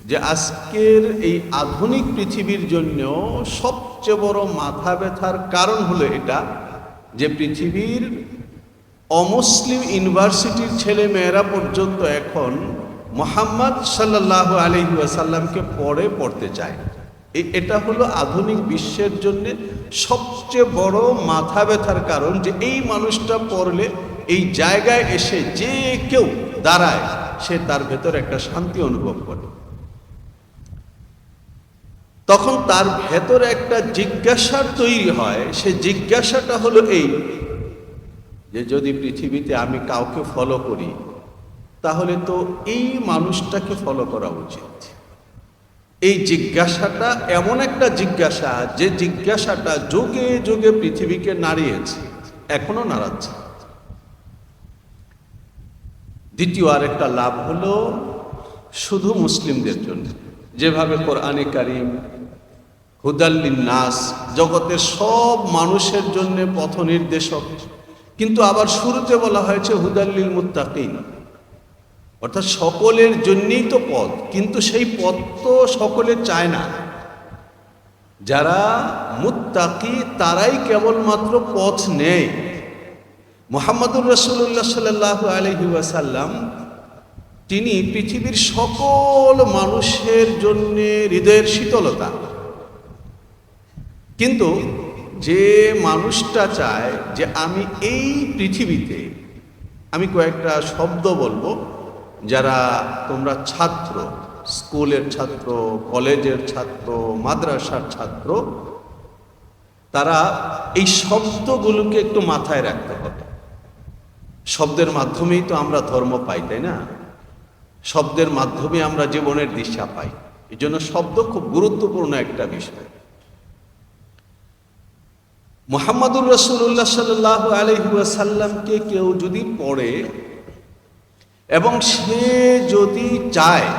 যে আজকের এই আধুনিক পৃথিবীর জন্য সবচেয়ে বড় মাথা ব্যথার কারণ হলো এটা যে পৃথিবীর অমুসলিম ইউনিভার্সিটির ছেলে মেয়েরা পর্যন্ত এখন মুহাম্মদ সাল্লাল্লাহু আলাইহি ওয়াসাল্লামকে পড়তে চায়। এটা হলো আধুনিক বিশ্বের জন্য সবচেয়ে বড় মাথা ব্যথার কারণ, যে এই মানুষটা পড়লে এই জায়গায় এসে যে কেউ দাঁড়ায় সে তার ভেতর একটা শান্তি অনুভব করে। তখন তার ভেতরে একটা জিজ্ঞাসার তৈরি হয়। সে জিজ্ঞাসাটা হলো এই যে যদি পৃথিবীতে আমি কাউকে ফলো করি তাহলে তো এই মানুষটাকে ফলো করা উচিত। এই জিজ্ঞাসাটা এমন একটা জিজ্ঞাসা যে জিজ্ঞাসাটা যুগে যুগে পৃথিবীকে নাড়িয়েছে, এখনো নাড়াচ্ছে। দ্বিতীয় আরেকটা লাভ হলো শুধু মুসলিমদের জন্য, যেভাবে কোরআনে কারীম হুদাল লিন্নাস জগতের সব মানুষের জন্য পথ নির্দেশক, কিন্তু আবার শুরুতে বলা হয়েছে হুদাল লিল মুত্তাকিন, অর্থাৎ সকলের জন্যই তো পথ, কিন্তু সেই পথ তো সকলে চায় না। যারা মুত্তাকি তারাই কেবলমাত্র পথ নেয়। মুহাম্মদুর রাসূলুল্লাহ সাল্লাল্লাহু আলাইহি ওয়াসাল্লাম তিনি পৃথিবীর সকল মানুষের জন্য হৃদয়ের শীতলতা, কিন্তু যে মানুষটা চায় যে আমি এই পৃথিবীতে, আমি কয়েকটা শব্দ বলবো, যারা তোমরা ছাত্র, স্কুলের ছাত্র, কলেজের ছাত্র, মাদ্রাসার ছাত্র, তারা এই শব্দগুলোকে একটু মাথায় রাখতে হবে। শব্দের মাধ্যমেই তো আমরা ধর্ম পাই, তাই না? শব্দের মাধ্যমে আমরা জীবনের দিশা পাই। এই জন্য শব্দ খুব গুরুত্বপূর্ণ একটা বিষয়। মুহাম্মদুর রাসূলুল্লাহ সাল্লাল্লাহু আলাইহি ওয়াসাল্লামকে কেউ যদি পড়ে এবং সে যদি চায়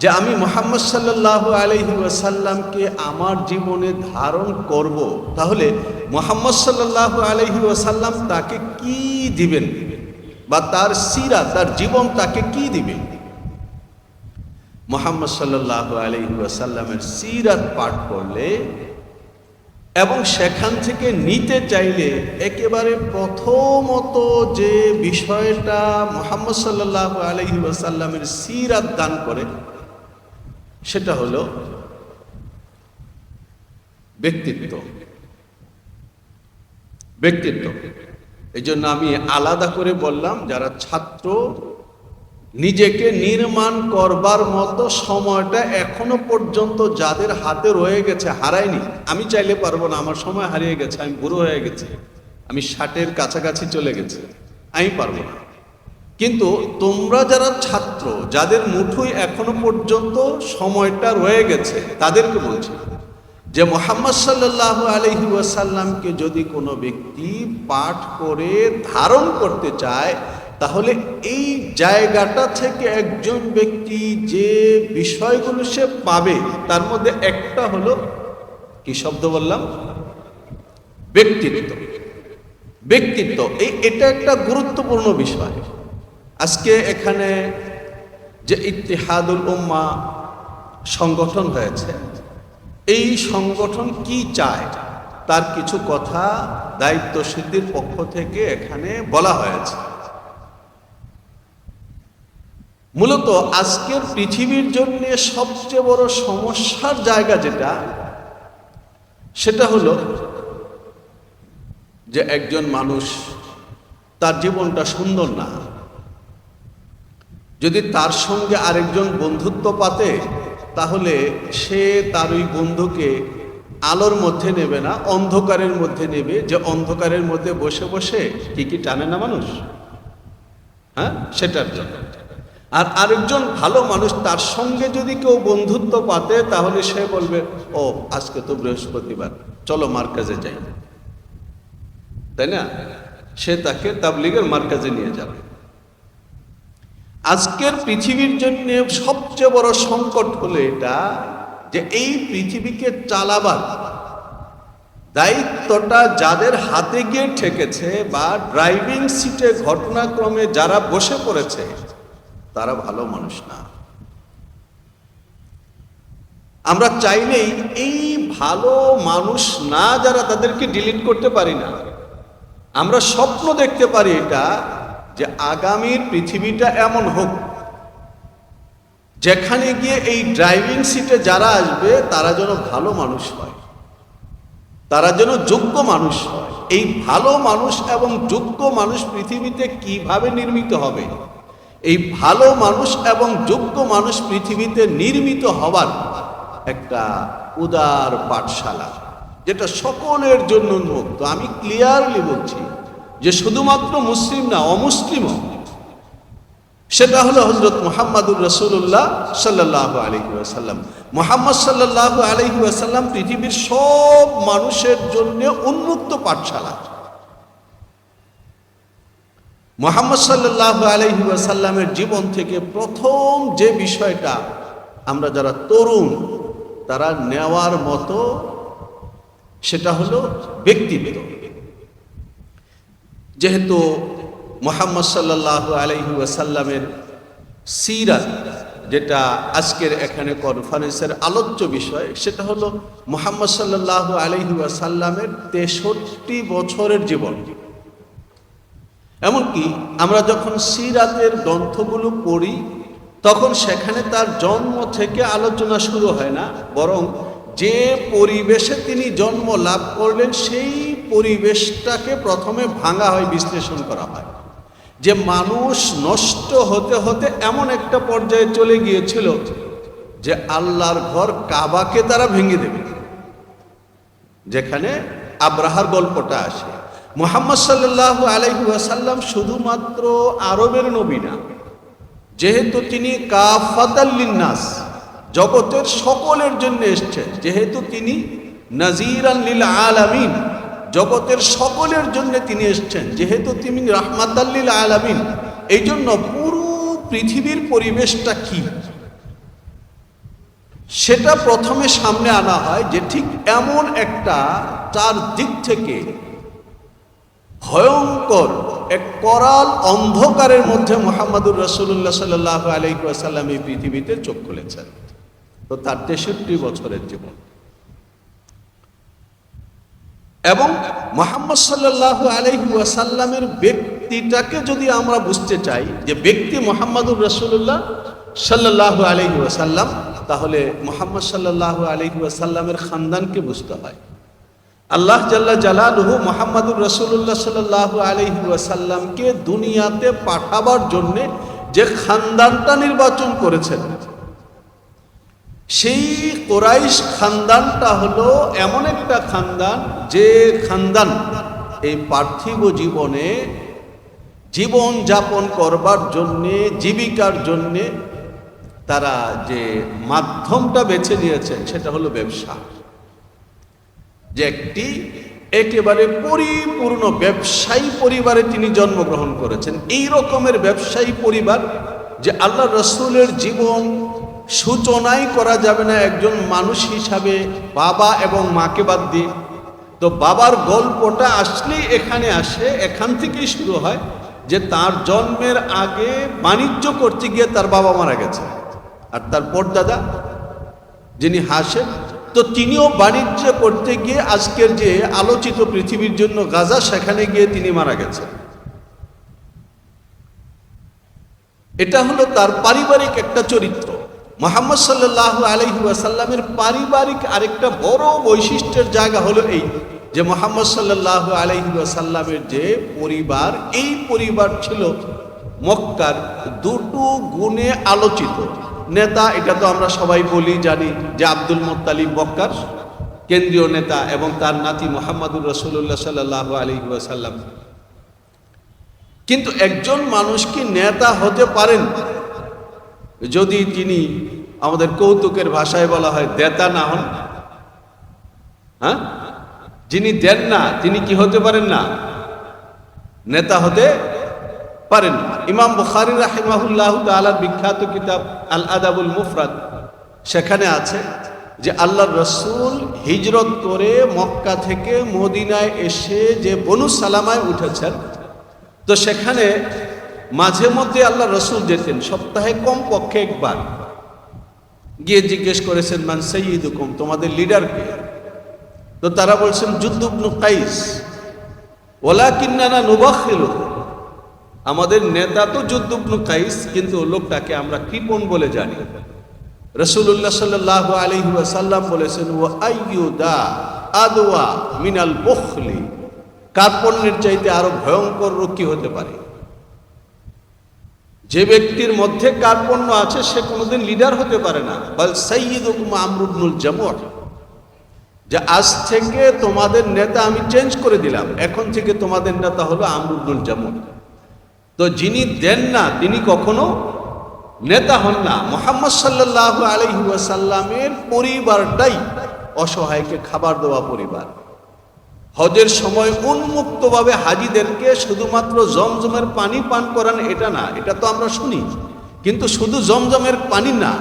যে আমি মুহাম্মদ সাল্লাল্লাহু আলাইহি ওয়াসাল্লামকে আমার জীবনে ধারণ করব, তাহলে মুহাম্মদ সাল্লাল্লাহু আলাইহি ওয়াসাল্লাম তাকে কি দিবেন, বা তার সিরাত, তার জীবন তাকে কি দিবে? মুহাম্মদ সাল্লাল্লাহু আলাইহি ওয়াসাল্লামের সিরাত পাঠ করলে এবং সেখান থেকে নিতে চাইলে একেবারে প্রথমত যে বিষয়টা মুহাম্মদ সাল্লাল্লাহু আলাইহি ওয়াসাল্লামের সিরাত দান করে সেটা হলো ব্যক্তিত্ব। এই জন্য আমি আলাদা করে বললাম, যারা ছাত্র নিজেকে নির্মাণ করবার মতো সময়টা এখনো পর্যন্ত যাদের হাতে রয়ে গেছে, হারায়নি। আমি চাইলে পারবো না, আমার সময় হারিয়ে গেছে, আমি বুড়ো হয়ে গেছি, আমি 60-এর কাছাকাছি চলে গেছি, আমি পারবো না। কিন্তু তোমরা যারা ছাত্র, যাদের মুঠোয় এখনো পর্যন্ত সময়টা রয়ে গেছে, তাদেরকে বলছি যে মুহাম্মদ সাল্লাল্লাহু আলাইহি ওয়াসাল্লামকে যদি কোনো ব্যক্তি পাঠ করে ধারণ করতে চায়, তাহলে এই জায়গাটা থেকে একজন ব্যক্তি যে বিষয়গুলো সে পাবে তার মধ্যে একটা হলো কি শব্দ বললাম? ব্যক্তিত্ব। এটা একটা গুরুত্বপূর্ণ বিষয়। আজকে এখানে যে ইত্তেহাদুল উম্মাহ সংগঠন হয়েছে, এই সংগঠন কি চায় তার কিছু কথা দায়িত্বশীলদের পক্ষ থেকে এখানে বলা হয়েছে। মূলত আজকের পৃথিবীর জন্য সবচেয়ে বড় সমস্যার জায়গা যেটা, সেটা হলো যে একজন মানুষ তার জীবনটা সুন্দর না, যদি তার সঙ্গে আরেকজন বন্ধুত্ব পাতে, তাহলে সে তার ওই বন্ধুকে আলোর মধ্যে নেবে না, অন্ধকারের মধ্যে নেবে। যে অন্ধকারের মধ্যে বসে বসে কি টানে না মানুষ, হ্যাঁ, সেটার জন্য। আর আরেকজন ভালো মানুষ, তার সঙ্গে যদি কেউ বন্ধুত্ব পাতে, তাহলে সে বলবে, ও আজকে তো বৃহস্পতিবার, চলো মার্কাজে যাই, তাই না? সে তাকে তাবলীগের মার্কাজে নিয়ে যাবে। আজকের পৃথিবীর জন্য সবচেয়ে বড় সংকট হলো এটা, যে এই পৃথিবীকে চালাবার দায়িত্বটা যাদের হাতে গিয়ে ঠেকেছে, বা ড্রাইভিং সিটে ঘটনাক্রমে যারা বসে পড়েছে, তারা ভালো মানুষ না। আমরা চাইলেই এই ভালো মানুষ না যারা, তাদেরকে ডিলিট করতে পারি না। আমরা স্বপ্ন দেখতে পারি এটা, যে আগামীর পৃথিবীটা এমন হোক যেখানে গিয়ে এই ড্রাইভিং সিটে যারা আসবে তারা যেন ভালো মানুষ হয়, তারা যেন যোগ্য মানুষ হয়। এই ভালো মানুষ এবং যোগ্য মানুষ পৃথিবীতে কিভাবে নির্মিত হবে, এই ভালো মানুষ এবং যোগ্য মানুষ পৃথিবীতে নির্মিত হবার একটা উদার পাঠশালা, যেটা সকলের জন্য উন্মুক্ত। আমি ক্লিয়ারলি বলছি যে শুধুমাত্র মুসলিম না, অমুসলিমও। সেটা হলো হযরত মুহাম্মদুর রাসূলুল্লাহ সাল্লাল্লাহু আলাইহি ওয়াসাল্লাম। মুহাম্মদ সাল্লাল্লাহু আলাইহি ওয়াসাল্লাম পৃথিবীর সব মানুষের জন্য উন্মুক্ত পাঠশালা। মুহাম্মদ সাল্লাল্লাহু আলাইহি ওয়াসাল্লামের জীবন থেকে প্রথম যে বিষয়টা আমরা যারা তরুণ তারা নেওয়ার মতো, সেটা হলো ব্যক্তিত্ব। যেহেতু মুহাম্মদ সাল্লাল্লাহু আলাইহি ওয়াসাল্লামের সিরাত, যেটা আজকের এখানে কনফারেন্সের আলোচ্য বিষয়, সেটা হলো মুহাম্মদ সাল্লাল্লাহু আলাইহি ওয়াসাল্লামের 63 বছরের জীবন। এমনকি আমরা যখন সিরাতের গ্রন্থগুলো পড়ি তখন সেখানে তার জন্ম থেকে আলোচনা শুরু হয় না, বরং যে পরিবেশে তিনি জন্ম লাভ করলেন সেই পরিবেশটাকে প্রথমে ভাঙা হয়, বিশ্লেষণ করা হয়। যে মানুষ নষ্ট হতে হতে এমন একটা পর্যায়ে চলে গিয়েছিল যে আল্লাহর ঘর কাবাকে তারা ভেঙে দেবে, যেখানে আব্রাহার গল্পটা আসে। মুহাম্মদ সাল্লাল্লাহু আলাইহি ওয়াসাল্লাম শুধুমাত্র আরবের নবী না, যেহেতু তিনি কাফাতাল লিন্নাস, জগতের সকলের জন্য এসেছেন, যেহেতু তিনি নাযীরান লিল আলামিন, জগতের সকলের জন্য তিনি এসেছেন, যেহেতু তিনি রাহমাতাল লিল আলামিন, এই জন্য পুরো পৃথিবীর পরিবেশটা কি সেটা প্রথমে সামনে আনা হয়, যে ঠিক এমন একটা চার দিক থেকে ভয়ঙ্কর এক করাল অন্ধকারের মধ্যে মুহাম্মদুর রাসূলুল্লাহ সাল্লাল্লাহু আলাইহি ওয়াসাল্লাম এই পৃথিবীতে চোখ খুলেছেন। তো তার 63 বছরের জীবন। এবং মুহাম্মদ সাল্লাল্লাহু আলাইহি ওয়াসাল্লামের ব্যক্তিটাকে যদি আমরা বুঝতে চাই, যে ব্যক্তি মুহাম্মদুর রাসূলুল্লাহ সাল্লাল্লাহু আলাইহি ওয়াসাল্লাম, তাহলে মুহাম্মদ সাল্লাল্লাহু আলাইহি ওয়াসাল্লামের খানদানকে বুঝতে হয়। আল্লাহ জাল্লা জালালুহু মুহাম্মদুর রাসূলুল্লাহ সাল্লাল্লাহু আলাইহি ওয়াসাল্লামকে দুনিয়াতে পাঠাবার জন্য যে খানদানটা নির্বাচন করেছেন, সেই কুরাইশ খানদানটা হলো এমন একটা খানদান, যে খানদান এই পার্থিব জীবনে জীবন যাপন করবার জন্যে, জীবিকার জন্যে তারা যে মাধ্যমটা বেছে নিয়েছেন সেটা হলো ব্যবসা। যে একটি একেবারে পরিপূর্ণ ব্যবসায়ী পরিবারে তিনি জন্মগ্রহণ করেছেন। এই রকমের ব্যবসায়ী পরিবার যে আল্লাহ রসুলের জীবন সূচনাই করা যাবে না একজন মানুষ হিসাবে বাবা এবং মাকে বাদ দিয়ে। তো বাবার গল্পটা আসলেই এখানে আসে, এখান থেকেই শুরু হয়, যে তার জন্মের আগে বাণিজ্য করতে গিয়ে তার বাবা মারা গেছে, আর তার পরদাদা যিনি হাশেম, তো তিনিও বাণিজ্য করতে গিয়ে আজকের যে আলোচিত পৃথিবীর জন্য গাজা, সেখানে গিয়ে তিনি মারা গেছেন। এটা হলো তার পারিবারিক একটা চরিত্র। মুহাম্মদ সাল্লাল্লাহু আলাইহি ওয়াসাল্লামের পারিবারিক আরেকটা বড় বৈশিষ্ট্যের জায়গা হলো এই, যে মুহাম্মদ সাল্লাল্লাহু আলাইহি ওয়াসাল্লামের যে পরিবার, এই পরিবার ছিল মক্কার দুটো গুণে আলোচিত নেতা। এটা তো আমরা সবাই বলি, জানি যে আব্দুল মুত্তালিব মক্কার কেন্দ্রীয় নেতা এবং তার নাতি মুহাম্মদুর রাসূলুল্লাহ সাল্লাল্লাহু আলাইহি ওয়াসাল্লাম। কিন্তু একজন মানুষ কি নেতা হতে পারেন যদি তিনি, আমাদের কৌতুকের ভাষায় বলা হয়, দেতা না হন? হ্যাঁ, যিনি দেন না তিনি কি হতে পারেন না? নেতা হতে পারেন। ইমাম বুখারী রাহিমাহুল্লাহু তাআলার বিখ্যাত কিতাব আল আদাবুল মুফরাদ, সেখানে আছে যে আল্লাহর রাসূল হিজরত করে মক্কা থেকে মদিনায় এসে যে বনু সালামায় উঠেছেন, তো সেখানে মাঝে মধ্যে আল্লাহর রাসূল যেতেন, সপ্তাহে কমপক্ষে একবার। গিয়ে জিজ্ঞেস করেছেন মান সাইয়্যিদুকুম, তোমাদের লিডার কে? তো তারা বলছেন জুদ্দ ইবনে কাইস। ওয়ালাকিন্নানা নুবাখিলু, আমাদের নেতা তো জুদ্দ ইবনে কাইস, কিন্তু লোকটাকে আমরা কৃপণ বলে জানি। রাসূলুল্লাহ সাল্লাল্লাহু আলাইহি ওয়াসাল্লাম বলেছেন ওয়া আইয়ুদা আদওয়া মিনাল বুখলি, কার্পণ্যের চাইতে আরো ভয়ঙ্কর রোগ কি হতে পারে? যে ব্যক্তির মধ্যে কার্পণ্য আছে সে কোনোদিন লিডার হতে পারে না। বাল সাইয়্যিদুকুম আমর ইবনুল জামুহ, যে আজ থেকে তোমাদের নেতা আমি চেঞ্জ করে দিলাম, এখন থেকে তোমাদের নেতা হলো আমর ইবনুল জামুহ। তো যিনি দেন না তিনি কখনো নেতা হন না। মুহাম্মদ সাল্লাল্লাহু আলাইহি ওয়াসাল্লামের পরিবারটাই অসহায়কে খাবার দেওয়া পরিবার। হজের সময় উন্মুক্তভাবে হাজিদেরকে শুধুমাত্র জমজমের পানি পান করান এটা না, এটা তো আমরা শুনি, কিন্তু শুধু জমজমের পানি না,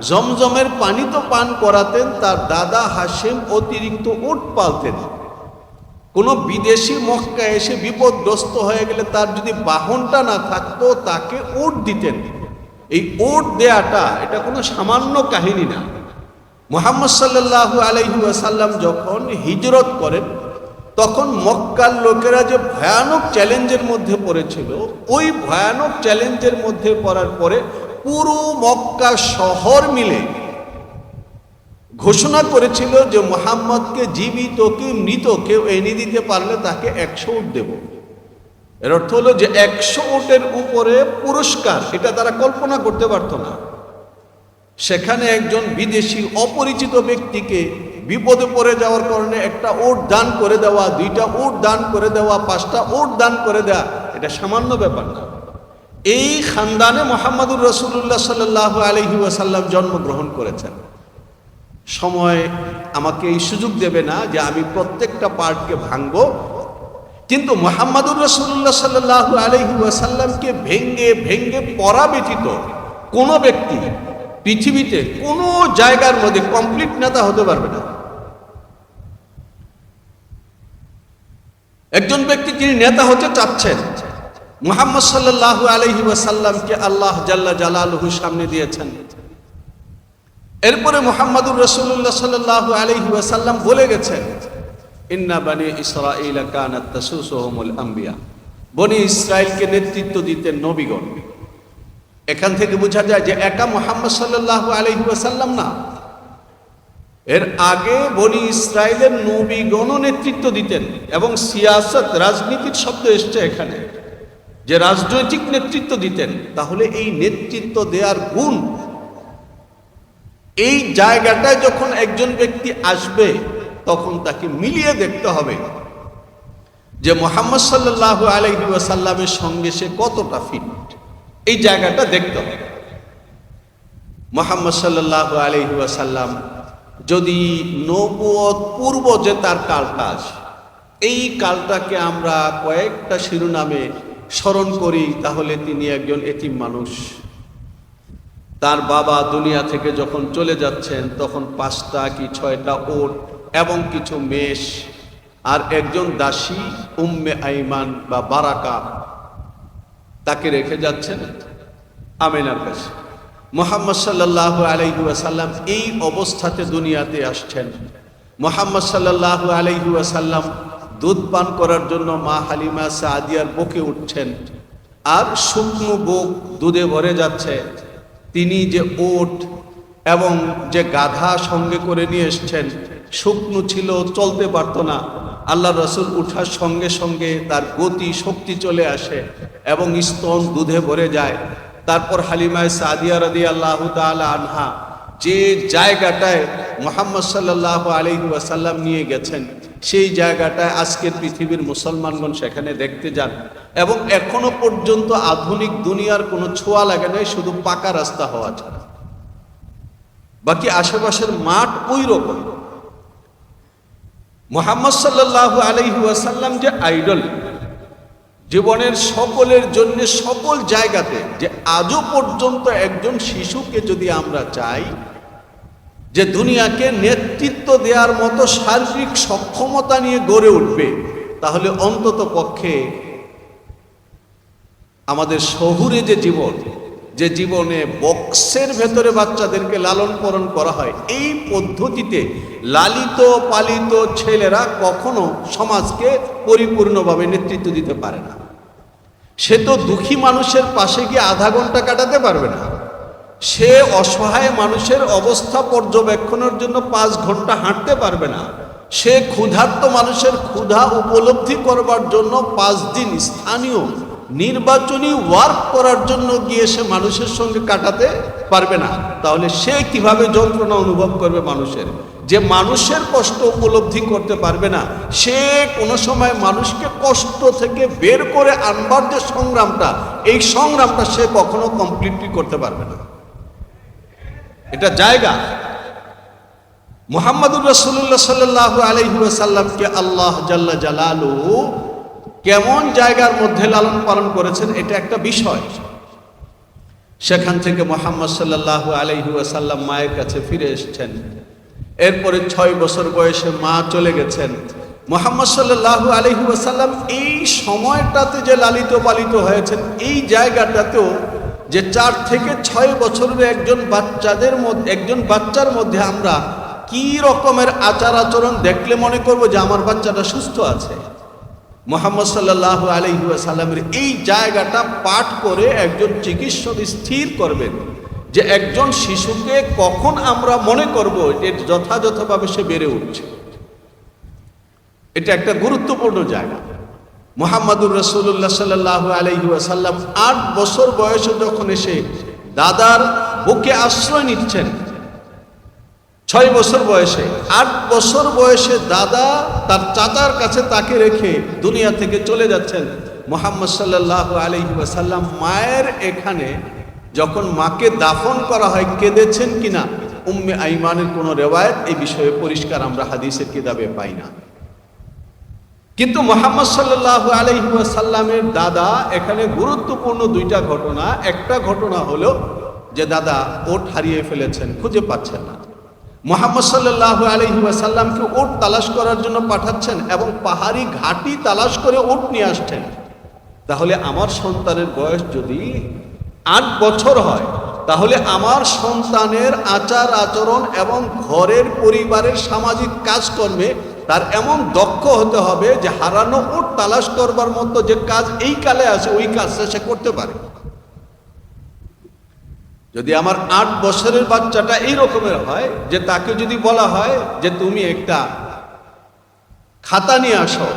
জমজমের পানি তো পান করাতেন তার দাদা হাশিম অতিরিক্ত উট পালতেন। কোনো বিদেশি মক্কা এসে বিপদগ্রস্ত হয়ে গেলে তার যদি বাহনটা না থাকতো তাকে উট দিতেন। এই উট দেয়াটা এটা কোনো সামান্য কাহিনী না। মুহাম্মদ সাল্লাল্লাহু আলাইহি ওয়াসাল্লাম যখন হিজরত করেন তখন মক্কার লোকেরা যে ভয়ানক চ্যালেঞ্জের মধ্যে পড়েছিল, ওই ভয়ানক চ্যালেঞ্জের মধ্যে পড়ার পরে পুরো মক্কা শহর মিলে ঘোষণা করেছিল যে মুহাম্মদকে জীবিত কি মৃত কেউ এনে দিতে পারলে তাকে 100 উট দেব। এর অর্থ হলো যে 100 উটের উপরে পুরস্কার, এটা তারা কল্পনা করতে পারতো না। সেখানে একজন বিদেশি অপরিচিত ব্যক্তিকে বিপদে পড়ে যাওয়ার কারণে একটা উট দান করে দেওয়া, 2টা উট দান করে দেওয়া, 5টা উট দান করে দেওয়া, এটা সামান্য ব্যাপার না। এই খানদানে মুহাম্মদুর রাসূলুল্লাহ সাল্লাল্লাহু আলাইহি ওয়াসাল্লাম জন্মগ্রহণ করেছেন। সময় আমাকে এই সুযোগ দেবে না যে আমি প্রত্যেকটা পার্টকে ভাঙবো, কিন্তু মুহাম্মদুর রাসূলুল্লাহ সাল্লাল্লাহু আলাইহি ওয়াসাল্লামকে ভেঙ্গে ভেঙ্গে পড়া ব্যতীত কোনো ব্যক্তি পৃথিবীতে কোনো জায়গার মধ্যে কমপ্লিট নেতা হতে পারবে না। একজন ব্যক্তি যিনি নেতা হতে চাচ্ছেন, মুহাম্মদ সাল্লাল্লাহু আলাইহি ওয়াসাল্লামকে আল্লাহ জাল্লা জালালুহুর সামনে দিয়েছেন। এরপরে মুহাম্মদুর রাসূলুল্লাহ সাল্লাল্লাহু আলাইহি ওয়াসাল্লাম বলে গেছেন ইন্না বানি ইসরাঈল কানাত তাসুসুহুমুল আম্বিয়া, বনি ইসরাইলকে নেতৃত্ব দিতেন নবীগণ। এখান থেকে বোঝা যায় যে একা মুহাম্মদ সাল্লাল্লাহু আলাইহি ওয়াসাল্লাম না, এর আগে বনি ইসরাইলের নবীগণও নেতৃত্ব দিতেন। এবং সিয়াসত, রাজনীতির শব্দ এসছে এখানে, যে রাজনৈতিক নেতৃত্ব দিতেন। তাহলে এই নেতৃত্ব দেওয়ার গুণ, এই জায়গাটায় যখন একজন ব্যক্তি আসবে তখন তাকে মিলিয়ে দেখতে হবে যে মুহাম্মদ সাল্লাল্লাহু আলাইহি ওয়াসাল্লামের সঙ্গে সে কতটা ফিট, এই জায়গাটা দেখতে হবে। মুহাম্মদ সাল্লাল্লাহু আলাইহি ওয়াসাল্লাম যদি নবুয়ত পূর্ব যে তার কালটা আছে, এই কালটাকে আমরা কয়েকটা শিরোনামে স্মরণ করি, তাহলে তিনি একজন এতিম মানুষ। তার বাবা দুনিয়া থেকে যখন চলে যাচ্ছেন তখন 5টা কি 6টা উট এবং কিছু মেষ আর একজন দাসী উম্মে আইমান বা বারাকা তাকে রেখে যাচ্ছেন আমিনার কাছে। মুহাম্মদ সাল্লাল্লাহু আলাইহি ওয়াসাল্লাম এই অবস্থাতে দুনিয়াতে আসছেন। মুহাম্মদ সাল্লাল্লাহু আলাইহি ওয়াসাল্লাম দুধ পান করার জন্য মা হালিমা সাদিয়ার বুকে উঠছেন, আর শুকনো বুক দুধে ভরে যাচ্ছে। তিনি যে উট এবং যে গাধা সঙ্গে করে নিয়ে এসছেন শুকনো ছিল, চলতে পারত না। আল্লাহ রাসূল উঠার সঙ্গে সঙ্গে তার গতি শক্তি চলে আসে এবং স্তন দুধে ভরে যায়। তারপর হালিমা সাদিয়া রাদিয়াল্লাহু তাআলা আনহা যে জায়গাটায় মুহাম্মদ সাল্লাল্লাহু আলাইহি ওয়াসাল্লাম নিয়ে গেছেন, সেই জায়গাটায় আজকের পৃথিবীর মুসলমানগণ সেখানে দেখতে যান। এবং এখনো পর্যন্ত আধুনিক দুনিয়ার কোনো ছোঁয়া লাগে নাই, শুধু পাকা রাস্তা হওয়া ছাড়া। বাকি আশেপাশের মাঠ ওই রকম। মুহাম্মদ সাল্লাল্লাহু আলাইহি ওয়াসাল্লাম যে আইডল, জীবনের সকলের জন্য সকল জায়গাতে, যে আজও পর্যন্ত একজন শিশুকে যদি আমরা চাই যে দুনিয়াকে নেতৃত্ব দেওয়ার মতো শারীরিক সক্ষমতা নিয়ে গড়ে উঠবে, তাহলে অন্তত পক্ষে আমাদের শহুরে যে জীবন, যে জীবনে বক্সের ভেতরে বাচ্চাদেরকে লালন পালন করা হয়, এই পদ্ধতিতে লালিত পালিত ছেলেরা কখনো সমাজকে পরিপূর্ণভাবে নেতৃত্ব দিতে পারে না। সে তো দুঃখী মানুষের পাশে গিয়ে আধা ঘন্টা কাটাতে পারবে না, সে অসহায় মানুষের অবস্থা পর্যবেক্ষণের জন্য 5 ঘন্টা হাঁটতে পারবে না, সে ক্ষুধার্ত মানুষের ক্ষুধা উপলব্ধি করবার জন্য 5 দিন স্থানীয় নির্বাচনী ওয়ার্ক করার জন্য গিয়ে সে মানুষের সঙ্গে কাটাতে পারবে না। তাহলে সে কিভাবে যন্ত্রণা অনুভব করবে মানুষের? যে মানুষের কষ্ট উপলব্ধি করতে পারবে না, সে কোনো সময় মানুষকে কষ্ট থেকে বের করে আনবার যে সংগ্রামটা, এই সংগ্রামটা সে কখনো কমপ্লিটলি করতে পারবে না। এটা জায়গা। মুহাম্মদুর রাসূলুল্লাহ সাল্লাল্লাহু আলাইহি ওয়াসাল্লামকে আল্লাহ জাল্লা জালালুহু কেমন জায়গার মধ্যে লালন পালন করেছেন, এটা একটা বিষয়। সেখান থেকে মুহাম্মদ সাল্লাল্লাহু আলাইহি ওয়াসাল্লাম মায়ের কাছে ফিরে এসেছেন। এরপরে 6 বছর বয়সে মা চলে গেছেন। মুহাম্মদ সাল্লাল্লাহু আলাইহি ওয়াসাল্লাম এই সময়টাতে যে লালিত পালিত হয়েছেন, এই জায়গাটাতেও যে 4 থেকে 6 বছরের একজন বাচ্চার মধ্যে আমরা কি রকমের আচার আচরণ দেখলে মনে করব যে আমার বাচ্চাটা সুস্থ আছে। মুহাম্মদ সাল্লাল্লাহু আলাইহি ওয়াসাল্লামের এই জায়গাটা পাঠ করে একজন চিকিৎসক স্থির করবেন যে একজন শিশুকে কখন আমরা মনে করব যে যথাযথভাবে সে বেড়ে উঠছে। এটা একটা গুরুত্বপূর্ণ জায়গা। মুহাম্মদুর রাসূলুল্লাহ সাল্লাল্লাহু আলাইহি ওয়াসাল্লাম 8 বছর বয়সে যখন এসে দাদার বুকে আশ্রয় নিচ্ছেন, 6 বছর বয়সে, 8 বছর বয়সে দাদা তার চাচার কাছে তাকে রেখে দুনিয়া থেকে চলে যাচ্ছেন। মুহাম্মদ সাল্লাল্লাহু আলাইহি ওয়াসাল্লাম মায়ের এখানে যখন মাকে দাফন করা হয় কেঁদেছেন কিনা, উম্মে আইমানের কোনো রেওয়ায়েত এই বিষয়ে পরিষ্কার আমরা হাদিসের কিতাবে পাই না। কিন্তু মুহাম্মদ সাল্লাল্লাহু আলাইহি ওয়াসাল্লামের দাদা এখানে গুরুত্বপূর্ণ 2টা ঘটনা। একটা ঘটনা হলো যে দাদা ওট হারিয়ে ফেলেছেন, খুঁজে পাচ্ছেন না। মুহাম্মদ সাল্লাল্লাহু আলাইহি ওয়াসাল্লামকে ওট তালাশ করার জন্য পাঠাচ্ছেন এবং পাহাড়ি ঘাটি তালাশ করে ওট নিয়ে আসছেন। তাহলে আমার সন্তানের বয়স যদি 8 বছর হয়, তাহলে আমার সন্তানের আচার আচরণ এবং ঘরের পরিবারের সামাজিক কাজকর্মে তার এমন দক্ষ হতে হবে যে হারানো ওট তালাশ করবার মতো যে কাজ এই কালে আছে, ওই কাজটা সে করতে পারে। যদি আমার 8 বছরের বাচ্চাটা এই রকমের হয় যে তাকে যদি বলা হয় যে তুমি একটা খাতা নিয়ে আসো,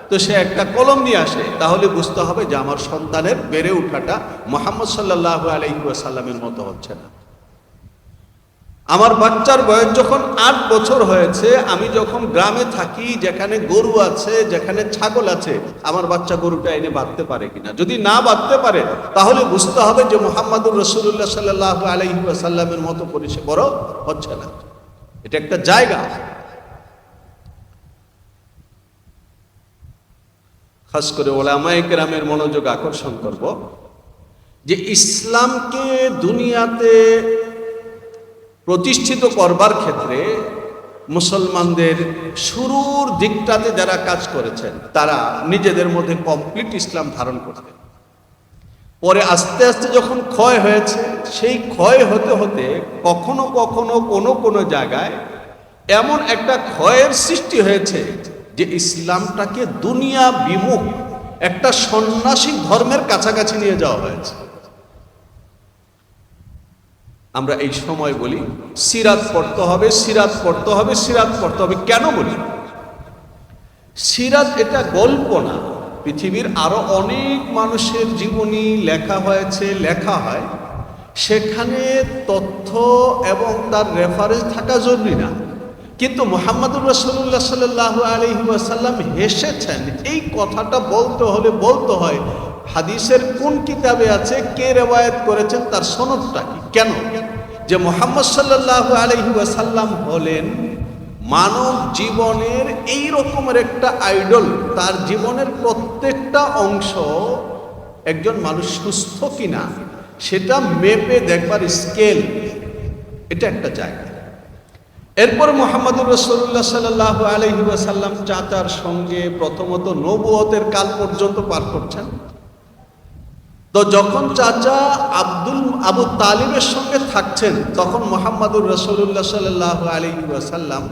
তো সে একটা কলম নিয়ে আসে, তাহলে বুঝতে হবে যে আমার সন্তানের বেড়ে ওঠাটা মুহাম্মদ সাল্লাল্লাহু আলাইহি ওয়াসাল্লামের মতো হচ্ছে না। আমার বাচ্চার বয়স যখন 8 বছর হয়েছে, আমি যখন গ্রামে থাকি, যেখানে গরু আছে, যেখানে ছাগল আছে, আমার বাচ্চা গরুটা এনে বাঁধতে পারে কিনা। যদি না বাঁধতে পারে, তাহলে বুঝতে হবে যে মুহাম্মদুর রাসূলুল্লাহ সাল্লাল্লাহু আলাইহি ওয়াসাল্লামের মতো পরিচয় বড় হচ্ছে না। এটা একটা জায়গা। খাস করে ওলামায়ে কেরামের মনোযোগ আকর্ষণ করব যে ইসলামকে দুনিয়াতে প্রতিষ্ঠিত করবার ক্ষেত্রে মুসলমানদের শুরুর দিকটাতে যারা কাজ করেছেন, তারা নিজেদের মধ্যে কমপ্লিট ইসলাম ধারণ করতেন। পরে আস্তে আস্তে যখন ক্ষয় হয়েছে, সেই ক্ষয় হতে হতে কখনো কখনো কোনো জায়গায় এমন একটা ক্ষয়ের সৃষ্টি হয়েছে যে ইসলামটাকে দুনিয়া বিমুখ একটা সন্ন্যাসী ধর্মের কাছাকাছি নিয়ে যাওয়া হয়েছে। আমরা এই সময় বলি সিরাত পড়তে হবে, সিরাত পড়তে হবে, সিরাত পড়তে হবে। কেন বলি? সিরাত এটা গল্প না। পৃথিবীর আরো অনেক মানুষের জীবনী লেখা হয়েছে, লেখা হয়, সেখানে তথ্য এবং তার রেফারেন্স থাকা জরুরি না। কিন্তু মুহাম্মদুর রাসূলুল্লাহ সাল্লাল্লাহু আলাইহি ওয়াসাল্লাম হেসেছেন, এই কথাটা বলতে হলে বলতে হয় হাদিসের কোন কিতাবে আছে, কে রেওয়ায়েত করেছেন, তার সনদটা কি। কেন? যে মুহাম্মদ সাল্লাল্লাহু আলাইহি ওয়াসাল্লাম হলেন মানব জীবনের এই রকমের একটা আইডল। তার জীবনের প্রত্যেকটা অংশ একজন মানুষ সুস্থ কিনা সেটা মেপে দেখবার স্কেল, এটা একটা জায়গা। এরপর মুহাম্মদুর রাসূলুল্লাহ সাল্লাল্লাহু আলাইহি ওয়াসাল্লাম চাচার সঙ্গে প্রথমত নবুয়তের কাল পর্যন্ত পার করছেন। তো যখন চাচা আবু তালিবের সঙ্গে থাকছেন, তখন মুহাম্মদুর রাসূলুল্লাহ সাল্লাল্লাহু আলাইহি ওয়াসাল্লাম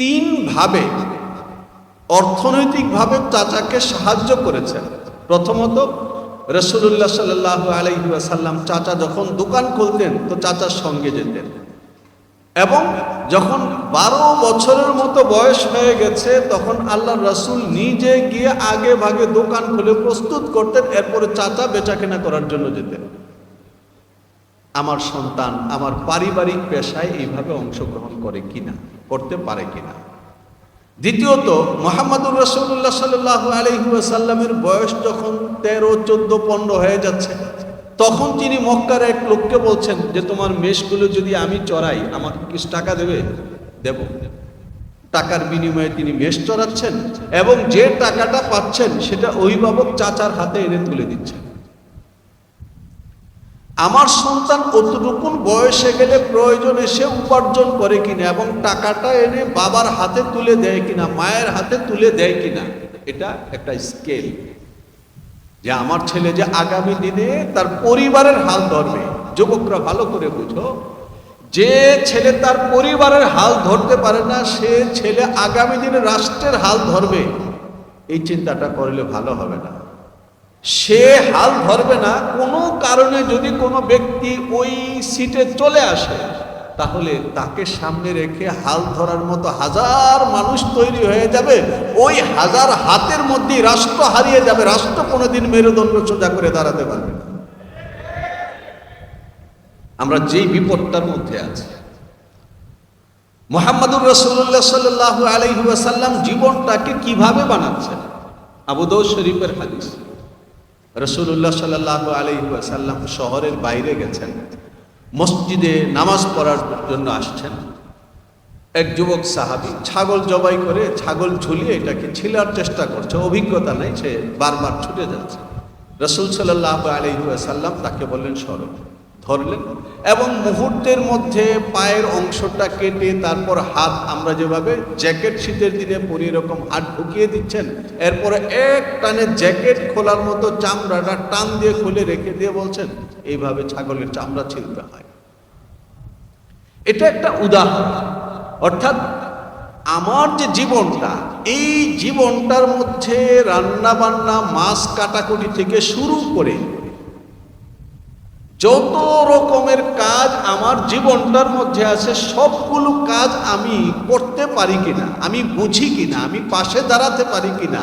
তিন ভাবে অর্থনৈতিকভাবে চাচাকে সাহায্য করেছেন। প্রথমত, রাসূলুল্লাহ সাল্লাল্লাহু আলাইহি ওয়াসাল্লাম চাচা যখন দোকান খুলতেন তো চাচার সঙ্গে যেতেন, এবং যখন 12 বছরের মতো বয়স হয়ে গেছে তখন আল্লাহর রাসূল নিজে গিয়ে আগে ভাগে দোকান খুলে প্রস্তুত করতেন, এরপরে চাচা বেচাকেনা করার জন্য যেতেন। আমার সন্তান আমার পারিবারিক পেশায় এইভাবে অংশগ্রহণ করে কিনা, করতে পারে কিনা। দ্বিতীয়ত, মুহাম্মদুর রাসূলুল্লাহ সাল্লাল্লাহু আলাইহি ওয়াসাল্লামের বয়স যখন 13, 14, 15 হয়ে যাচ্ছে, তখন তিনি মক্কার এক লোককে বলছেন যে তোমার মেষগুলো যদি আমি চড়াই আমাকে কিছু টাকা দেবে? দেব। টাকার বিনিময়ে তিনি মেষ চড়াচ্ছেন এবং যে টাকাটা পাচ্ছেন সেটা অভিভাবক চাচার হাতে এনে তুলে দিচ্ছেন। আমার সন্তান অতটুকু বয়সে গেলে প্রয়োজন এসে উপার্জন করে কিনা এবং টাকাটা এনে বাবার হাতে তুলে দেয় কিনা, মায়ের হাতে তুলে দেয় কিনা, এটা একটা স্কেল। যে আমার ছেলে যে আগামী দিনে তার পরিবারের হাল ধরবে। যুবকরা ভালো করে বুঝো, যে ছেলে তার পরিবারের হাল ধরতে পারে না সে ছেলে আগামী দিনে রাষ্ট্রের হাল ধরবে, এই চিন্তাটা করলে ভালো হবে না। সে হাল ধরবে না, কোনো কারণে যদি কোনো ব্যক্তি ওই সিটে চলে আসে তাহলে তাকে সামনে রেখে হাল ধরার মতো হাজার মানুষ তৈরি হয়ে যাবে, ওই হাজার হাতের মধ্যেই রাষ্ট্র হারিয়ে যাবে, রাষ্ট্র কোনোদিন মেরুদণ্ড সোজা করে দাঁড়াতে পারবে না। আমরা যেই বিপদটার মধ্যে আছি। মুহাম্মদুর রাসূলুল্লাহ সাল্লাল্লাহু আলাইহি ওয়াসাল্লাম জীবনটাকে কিভাবে বানাচ্ছেন? আবু দাউদ শরীফের হাদিস, রাসূলুল্লাহ সাল্লাল্লাহু আলাইহি ওয়াসাল্লাম শহরের বাইরে গেছেন, মসজিদে নামাজ পড়ার জন্য আসছেন। এক যুবক সাহাবী ছাগল জবাই করে ছাগল ঝুলিয়ে এটাকে ছিলার চেষ্টা করছে, অভিজ্ঞতা নেই, সে বারবার ছুটে যাচ্ছে। রাসূল সাল্লাল্লাহু আলাইহি ওয়াসাল্লাম তাকে বললেন সরো, ধরলেন এবং মুহূর্তের মধ্যে পায়ের অংশটা কেটে তারপর হাত, আমরা যেভাবে জ্যাকেট শীতের দিনে পরি এরকম হাত ঢুকিয়ে দিচ্ছেন, এরপরে এক টানে জ্যাকেট খোলার মতো চামড়াটা টান দিয়ে খুলে রেখে দিয়ে বলছেন এইভাবে ছাগলের চামড়া ছিলতে হয়। এটা একটা উদাহরণ। অর্থাৎ আমার যে জীবনটা, এই জীবনটার মধ্যে রান্না বান্না, মাছ কাটাকুটি থেকে শুরু করে যত রকমের কাজ আমার জীবনটার মধ্যে আছে, সবগুলো কাজ আমি করতে পারি কিনা, আমি বুঝি কিনা, আমি পাশে দাঁড়াতে পারি কিনা।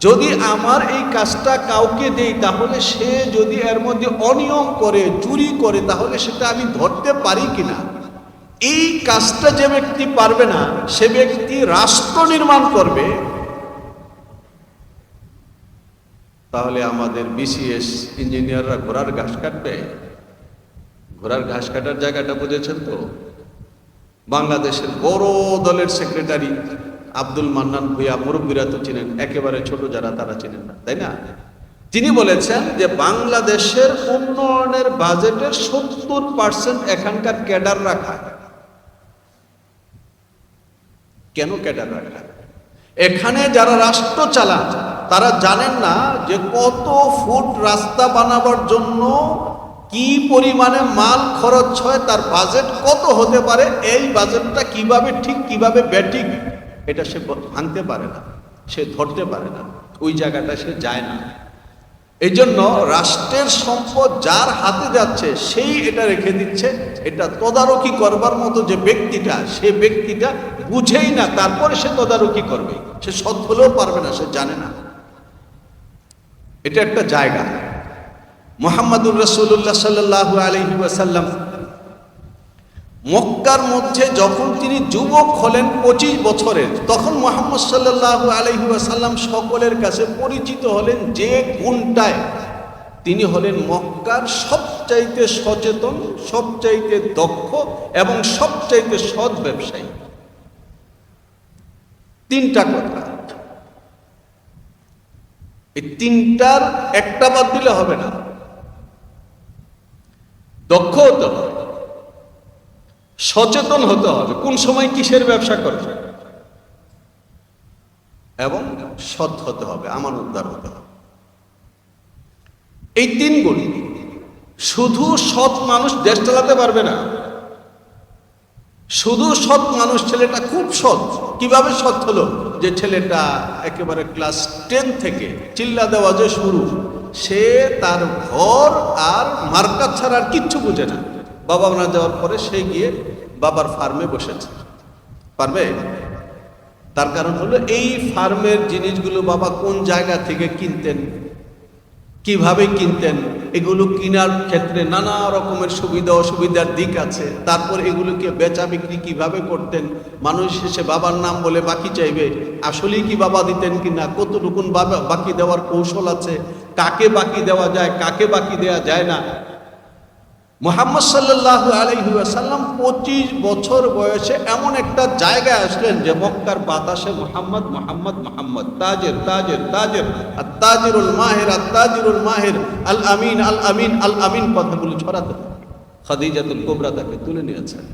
যদি আমার এই কাজটা কাউকে দেই তাহলে সে যদি এর মধ্যে অনিয়ম করে, চুরি করে, তাহলে সেটা আমি ধরতে পারি কিনা। এই কাজটা যে ব্যক্তি পারবে না সে ব্যক্তি রাষ্ট্র নির্মাণ করবে, তাহলে আমাদের বিসিএস ইঞ্জিনিয়াররা ঘোড়ার ঘাস কাটবে। ঘোড়ার ঘাস কাটার জায়গাটা বুঝেছেন তো? বাংলাদেশের বড় দলের সেক্রেটারি আব্দুল মান্নান ভূঁইয়া, মুরব্বীরা তো চিনেন, একেবারে ছোট যারা তারা চিনেন না, তাই না? তিনি বলেছেন যে বাংলাদেশের উন্নয়নের বাজেটের 70% এখানকার ক্যাডার রাখা। কেন ক্যাডার রাখা? এখানে যারা রাষ্ট্র চালান তারা জানেন না যে কত ফুট রাস্তা বানাবার জন্য কি পরিমাণে মাল খরচ হয়, তার বাজেট কত হতে পারে, এই বাজেটটা কিভাবে ঠিক কিভাবে ব্যাটিক এটা সে ভাঙতে পারে না, সে ধরতে পারে না, ওই জায়গাটা সে যায় না। এই জন্য রাষ্ট্রের সম্পদ যার হাতে যাচ্ছে সেই এটা রেখে দিচ্ছে। এটা তদারকি করবার মতো যে ব্যক্তিটা, সে ব্যক্তিটা বুঝেই না, তারপরে সে তদারকি করবে, সে সৎ হলেও পারবে না, সে জানে না। এটা একটা জায়গা। মুহাম্মদুর রাসূলুল্লাহ সাল্লাল্লাহু আলাইহি ওয়াসাল্লাম মক্কার মধ্যে যখন তিনি যুবক হলেন 25 বছরের, তখন মুহাম্মদ সাল্লাল্লাহু আলাইহি ওয়াসাল্লাম সকলের কাছে পরিচিত হলেন যে গুণটায়, তিনি হলেন মক্কার সবচাইতে সচেতন, সবচাইতে দক্ষ এবং সবচাইতে সৎ ব্যবসায়ী। তিনটা কথা, এই তিনটার একটা বাদ দিলে হবে না। দক্ষ হতে হবে, সচেতন হতে হবে কোন সময় কিসের ব্যবসা করবে, এবং সৎ হতে হবে, আমানতদার হতে হবে। এই তিন গুণ। শুধু সৎ মানুষ দেশ চালাতে পারবে না। শুধু সৎ মানুষ, ছেলেটা খুব সৎ। কিভাবে সৎ হলো? যে ছেলেটা একেবারে ক্লাস 10 থেকে চিল্লা দেওয়া যে শুরু, সে তার ঘর আর মার্কা ছাড়া আর কিচ্ছু বুঝে না। বাবা না যাওয়ার পরে সে গিয়ে বাবার ফার্মে বসেছে। পারবে? তার কারণ হলো এই ফার্মের জিনিসগুলো বাবা কোন জায়গা থেকে কিনতেন, কিভাবে কিনতেন, এগুলো কেনার ক্ষেত্রে নানা রকমের সুবিধা অসুবিধার দিক আছে। তারপর এগুলোকে বেচা বিক্রি কিভাবে করতেন, মানুষ এসে বাবার নাম বলে বাকি চাইবে, আসলেই কি বাবা দিতেন কিনা, কতটুকুন বাকি দেওয়ার কৌশল আছে, কাকে বাকি দেওয়া যায়, কাকে বাকি দেওয়া যায় না। মুহাম্মদ সাল্লাল্লাহু আলাইহি ওয়াসাল্লাম 25 বছর বয়সে এমন একটা জায়গায় আসলেন যে মক্কার বাতাসে মুহাম্মদ মুহাম্মদ মুহাম্মদ, তাজের তাজের তাজের, আর তাজিরুল মাহির, আর তাজিরুল মাহির, আল আমিন আল আমিন আল আমিন কথাগুলো ছড়াতে। খাদিজাতুল কুবরা তাকে তুলে নিয়েছেন।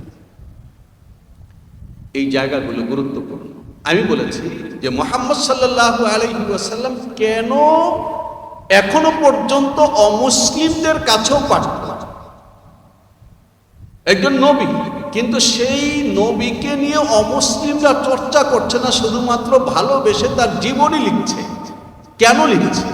এই জায়গাগুলো গুরুত্বপূর্ণ। আমি বলেছি যে মুহাম্মদ সাল্লাল্লাহু আলাইহি ওয়াসাল্লাম কেন এখনো পর্যন্ত অমুসলিমদের কাছেও পাঠান? একজন নবী, কিন্তু সেই নবীকে নিয়ে অমুসলিমরা চর্চা করছে না, শুধুমাত্র ভালোবেসে তার জীবনী লিখছে। কেন লিখছে?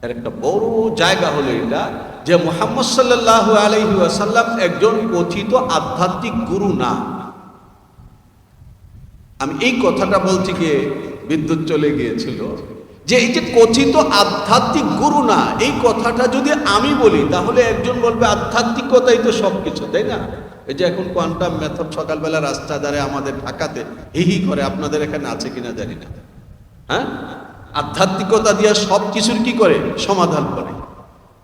এর একটা বড় জায়গা হলো এটা যে মুহাম্মদ সাল্লাল্লাহু আলাইহি ওয়াসাল্লাম একজন কথিত আধ্যাত্মিক গুরু না। আমি এই কথাটা বলতে গিয়ে বিদ্যুৎ চলে গিয়েছিল যে এই যে কথিত আধ্যাত্মিক গুরু না, এই কথাটা যদি আমি বলি তাহলে একজন বলবে আধ্যাত্মিকতাই তো সবকিছু, তাই না? এই যে এখন কোয়ান্টাম মেথড সকালবেলা রাস্তা ধারে আমাদের ঢাকাতে হি করে, আপনাদের এখানে আছে কিনা জানি না। হ্যাঁ, আধ্যাত্মিকতা দিয়া সবকিছুর কি করে সমাধান করে।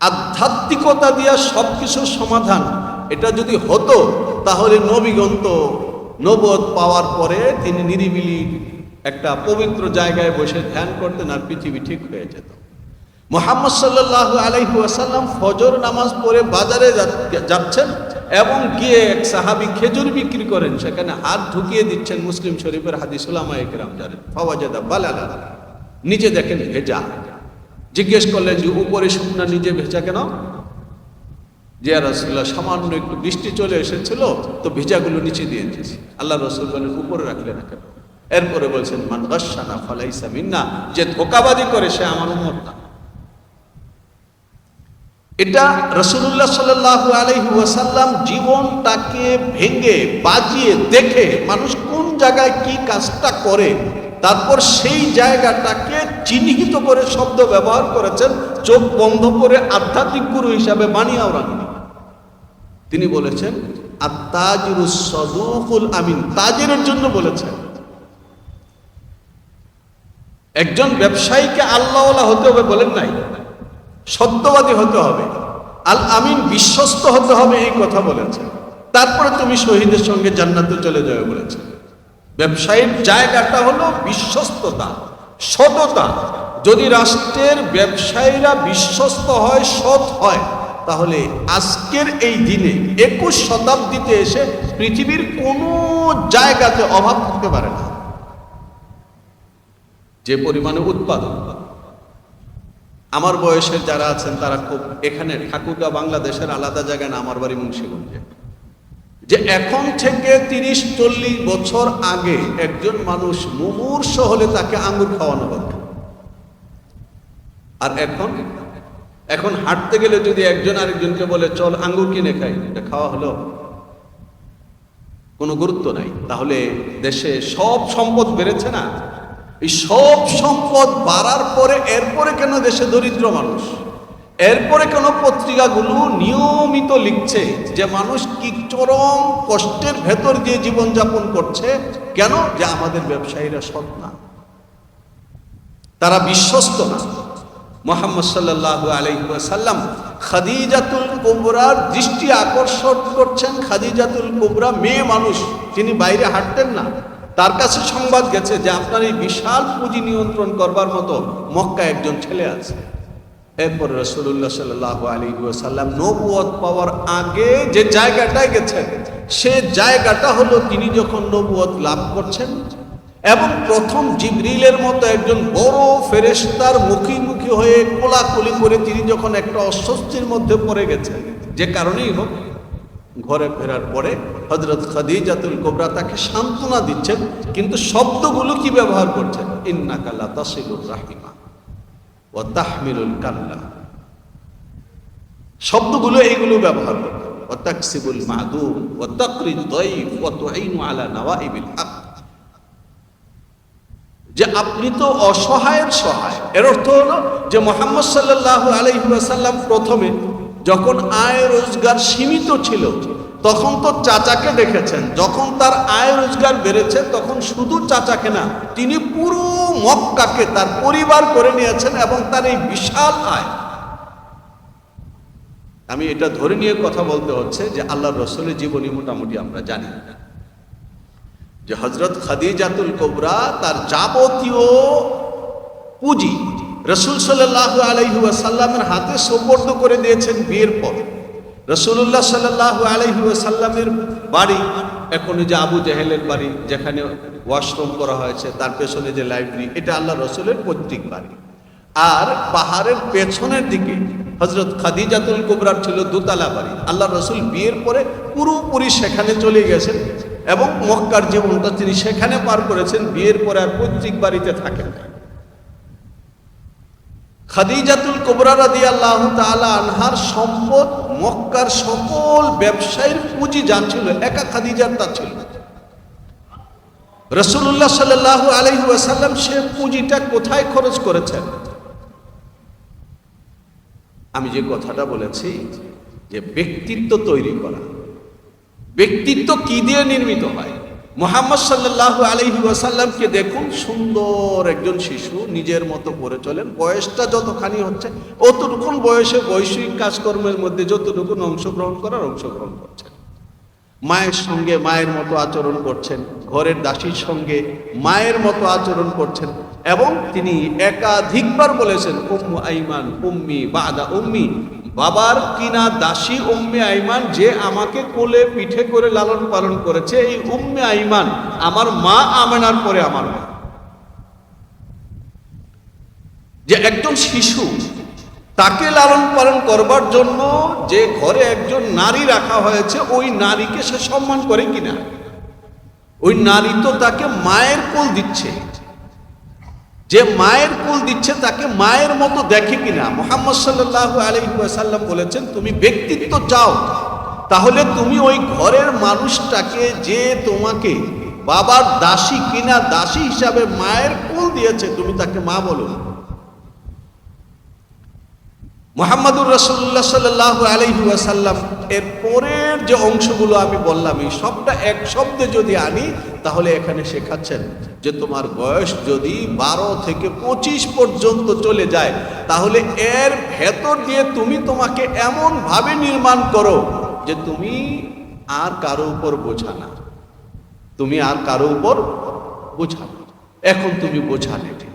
আধ্যাত্মিকতা দিয়া সবকিছুর সমাধান, এটা যদি হতো তাহলে নবীগণ তো নবুয়ত পাওয়ার পরে তিনি নিরিবিলি একটা পবিত্র জায়গায় বসে ধ্যান করতেন আর পৃথিবী ঠিক হয়ে যেত। মুহাম্মদ সাল্লাল্লাহু আলাইহি ওয়াসাল্লাম ফজর নামাজ পড়ে বাজারে যাচ্ছেন এবং গিয়ে এক সাহাবী খেজুর বিক্রি করেন, সেখানে হাত ঢুকিয়ে দিচ্ছেন। মুসলিম শরীফের হাদিস, উলামায়ে কেরাম জানেন। ফাওয়াজাদা বালালা, নিচে দেখেন ভেজা। জিজ্ঞেস করলেন যে উপরে শুকনা, নিচে ভেজা কেন? যে রাসূলুল্লাহ, সামান্য একটু বৃষ্টি চলে এসেছিল তো ভেজাগুলো নিচে দিয়ে দিয়েছি। আল্লাহ রাসূল বলেন উপরে রাখলে না কেন? এরপরে বলছেন মান গাশশানা ফালাইসা মিন্না, যে ধোঁকাবাজি করে সে আমার উম্মত না। এটা রাসূলুল্লাহ সাল্লাল্লাহু আলাইহি ওয়াসাল্লাম জীবনটাকে ভেঙে বাজিয়ে দেখে মানুষ কোন জায়গায় কি কাজটা করে, তারপর সেই জায়গাটাকে চিহ্নিত করে শব্দ ব্যবহার করেছেন, চোখ বন্ধ করে আধ্যাত্মিক গুরু হিসাবে বানিয়েও রাখেন। তিনি বলেছেন আত-তাজিরুস সাদুকুল আমিন, তাজিরের জন্য বলেছেন। একজন ব্যবসায়ীকে আল্লাহওয়ালা হতে হবে বলেন নাই, সত্যবাদী হতে হবে, আল আমিন বিশ্বস্ত হতে হবে, এই কথা বলেছেন। তারপরে তুমি শহীদের সঙ্গে জান্নাতে চলে যাবে বলেছেন। ব্যবসায়ীর জায়গাটা হলো বিশ্বস্ততা, সততা। যদি রাষ্ট্রের ব্যবসায়ীরা বিশ্বস্ত হয়, সৎ হয়, তাহলে আজকের এই দিনে 21 শতাব্দীতে এসে পৃথিবীর কোনো জায়গাতে অভাব থাকতে পারে না। যে পরিমাণে উৎপাদন, আমার বয়সের যারা আছেন তারা খুব, এখানে ঠাকুরগাঁও বাংলাদেশের আলাদা জায়গায় না, আমার বাড়ি মুন্সিগঞ্জে, যে এখন থেকে 30-40 বছর আগে একজন মানুষ মুমূর্ষ হলে তাকে আঙ্গুর খাওয়ানো হতো। আর এখন হাঁটতে গেলে যদি একজন আরেকজনকে বলে চল আঙ্গুর কিনে খাই, এটা খাওয়া হলো? কোনো গুরুত্ব নাই। তাহলে দেশে সব সম্পদ বেড়েছে না? এই সব সম্পদ বাড়ার পরে এরপরে কেন দেশে দরিদ্র মানুষ? এরপরে কেন পত্রিকাগুলো নিয়মিত লিখছে যে মানুষ কি চরম কষ্টের ভেতর দিয়ে জীবনযাপন করছে? কেন? যে আমাদের ব্যবসায়ীরা সৎ না, তারা বিশ্বস্ত না। মুহাম্মদ সাল্লাল্লাহু আলাইহি ওয়াসাল্লাম খাদিজাতুল কুবরার দৃষ্টি আকর্ষণ করছেন। খাদিজাতুল কুবরা মেয়ে মানুষ, তিনি বাইরে হাঁটতেন না। তার কাছে সংবাদ গেছে যে আপনার এই বিশাল পুঁজি নিয়ন্ত্রণ করবার মতো মক্কায় একজন ছেলে আছে। এরপর রাসূলুল্লাহ সাল্লাল্লাহু আলাইহি ওয়াসাল্লাম নবুয়ত পাওয়ার আগে যে জায়গাটায় গেছেন, সে জায়গাটা হলো তিনি যখন নবুয়ত লাভ করছেন এবং প্রথম জিবরিলের মতো একজন বড় ফেরেশতার মুখোমুখি হয়ে কোলাকুলি করে তিনি যখন একটা অস্বস্তির মধ্যে পড়ে গেছেন, যে কারণেই হোক, ঘরে ফেরার পরে হযরত খাদিজাতুল কুবরা তাকে সান্ত্বনা দিচ্ছেন, কিন্তু শব্দগুলো কি ব্যবহার করছেন? ইন্নাকা লা তাসিলুর রাহিমা ওয়া তাহমিলুল কাল্লা। শব্দগুলো এইগুলো ব্যবহার করতেন। ওয়া তাকসিবুল মাদুম ওয়া তাকরিদ দাইফ ওয়া তুঈনু আলা নওয়াইবিল হক, যে আপনি তো অসহায়ের সহায়। এর অর্থ হলো যে মুহাম্মদ সাল্লাল্লাহু আলাইহি ওয়াসাল্লাম প্রথমে যখন আয় রোজগার সীমিত ছিল তখন তো চাচাকে দেখেছেন, যখন তার আয় রোজগার বেড়েছে তখন শুধু চাচাকে না, তিনি পুরো মক্কাকে তার পরিবার করে নিয়েছেন এবং তার এই বিশাল আয়। আমি এটা ধরে নিয়ে কথা বলতে হচ্ছে যে আল্লাহর রাসূলের জীবনী মোটামুটি আমরা জানি যে হযরত খাদিজাতুল কুবরা তার যাবতীয় পুঁজি রাসূল সাল্লাল্লাহু আলাইহি ওয়াসাল্লামের হাতে সুপর্দ করে দিয়েছেন বিয়ের পর। রাসূলুল্লাহ সাল্লাল্লাহু আলাইহি ওয়াসাল্লামের বাড়ি এখন যে আবু জেহেলের বাড়ি, যেখানে ওয়াশরুম করা হয়েছে, তার পেছনে যে লাইব্রেরি, এটা আল্লাহ রাসূলের পৈতৃক বাড়ি। আর পাহাড়ের পেছনের দিকে হযরত খাদিজাতুল কুবরার ছিল দোতলা বাড়ি। আল্লাহ রাসূল বিয়ের পরে পুরোপুরি সেখানে চলে গেছেন এবং মক্কার জীবনটা তিনি সেখানে পার করেছেন, বিয়ের পরে আর পৈতৃক বাড়িতে থাকেন। খাদিজাতুল কুবরা রাদিয়াল্লাহু তাআলা আনহার সম্পদ মক্কার সকল ব্যবসায়ীর পুঁজি যা ছিল একা খাদিজার তা ছিল। রাসূলুল্লাহ সাল্লাল্লাহু আলাইহি ওয়াসাল্লাম সে পুঁজিটা কোথায় খরচ করেছেন? আমি যে কথাটা বলেছি যে ব্যক্তিত্ব তৈরি করা, ব্যক্তিত্ব কি দিয়ে নির্মিত হয়? মুহাম্মদ সাল্লাল্লাহু আলাইহি ওয়াসাল্লামকে দেখুন, সুন্দর একজন শিশু, নিজের মতো করে চলেন, বয়সটা যতখানি হচ্ছে অতটুকুন বয়সে বৈশ্বিক কাজকর্মের মধ্যে যতটুকুন অংশগ্রহণ করছেন। মায়ের সঙ্গে মায়ের মতো আচরণ করছেন, ঘরের দাসীর সঙ্গে মায়ের মতো আচরণ করছেন, এবং তিনি একাধিকবার বলেছেন উম্মু আইমান উম্মি বাদা উম্মি, বাবার কিনা দাসী উম্মে আইমান যে আমাকে কোলে পিঠে করে লালন পালন করেছে, এই উম্মে আইমান আমার মা আমেনার পরে আমার মা। যে একজন শিশু তাকে লালন পালন করবার জন্য যে ঘরে একজন নারী রাখা হয়েছে, ওই নারীকে সে সম্মান করে কিনা? ওই নারী তো তাকে মায়ের কোল দিচ্ছে, যে মায়ের কোল দিচ্ছে তাকে মায়ের মতো দেখে কিনা? মুহাম্মদ সাল্লাল্লাহু আলাইহি ওয়াসাল্লাম বলেছেন, তুমি ব্যক্তিত্ব চাও তাহলে তুমি ওই ঘরের মানুষটাকে, যে তোমাকে বাবার দাসী কিনা দাসী হিসাবে মায়ের কোল দিয়েছে, তুমি তাকে মা বলো। মুহাম্মাদুর রাসূলুল্লাহ সাল্লাল্লাহু আলাইহি ওয়াসাল্লাম এর পরের যে অংশগুলো আমি বললাম, এই সবটা এক শব্দে যদি আনি তাহলে এখানে শেখাচ্ছেন যে তোমার বয়স যদি 12 থেকে 25 পর্যন্ত চলে যায় তাহলে এর ভেতর দিয়ে তুমি তোমাকে এমন ভাবে নির্মাণ করো যে তুমি আর কারো উপর বোঝা না, তুমি আর কারো উপর বোঝা না। এখন তুমি বোঝা নেবে,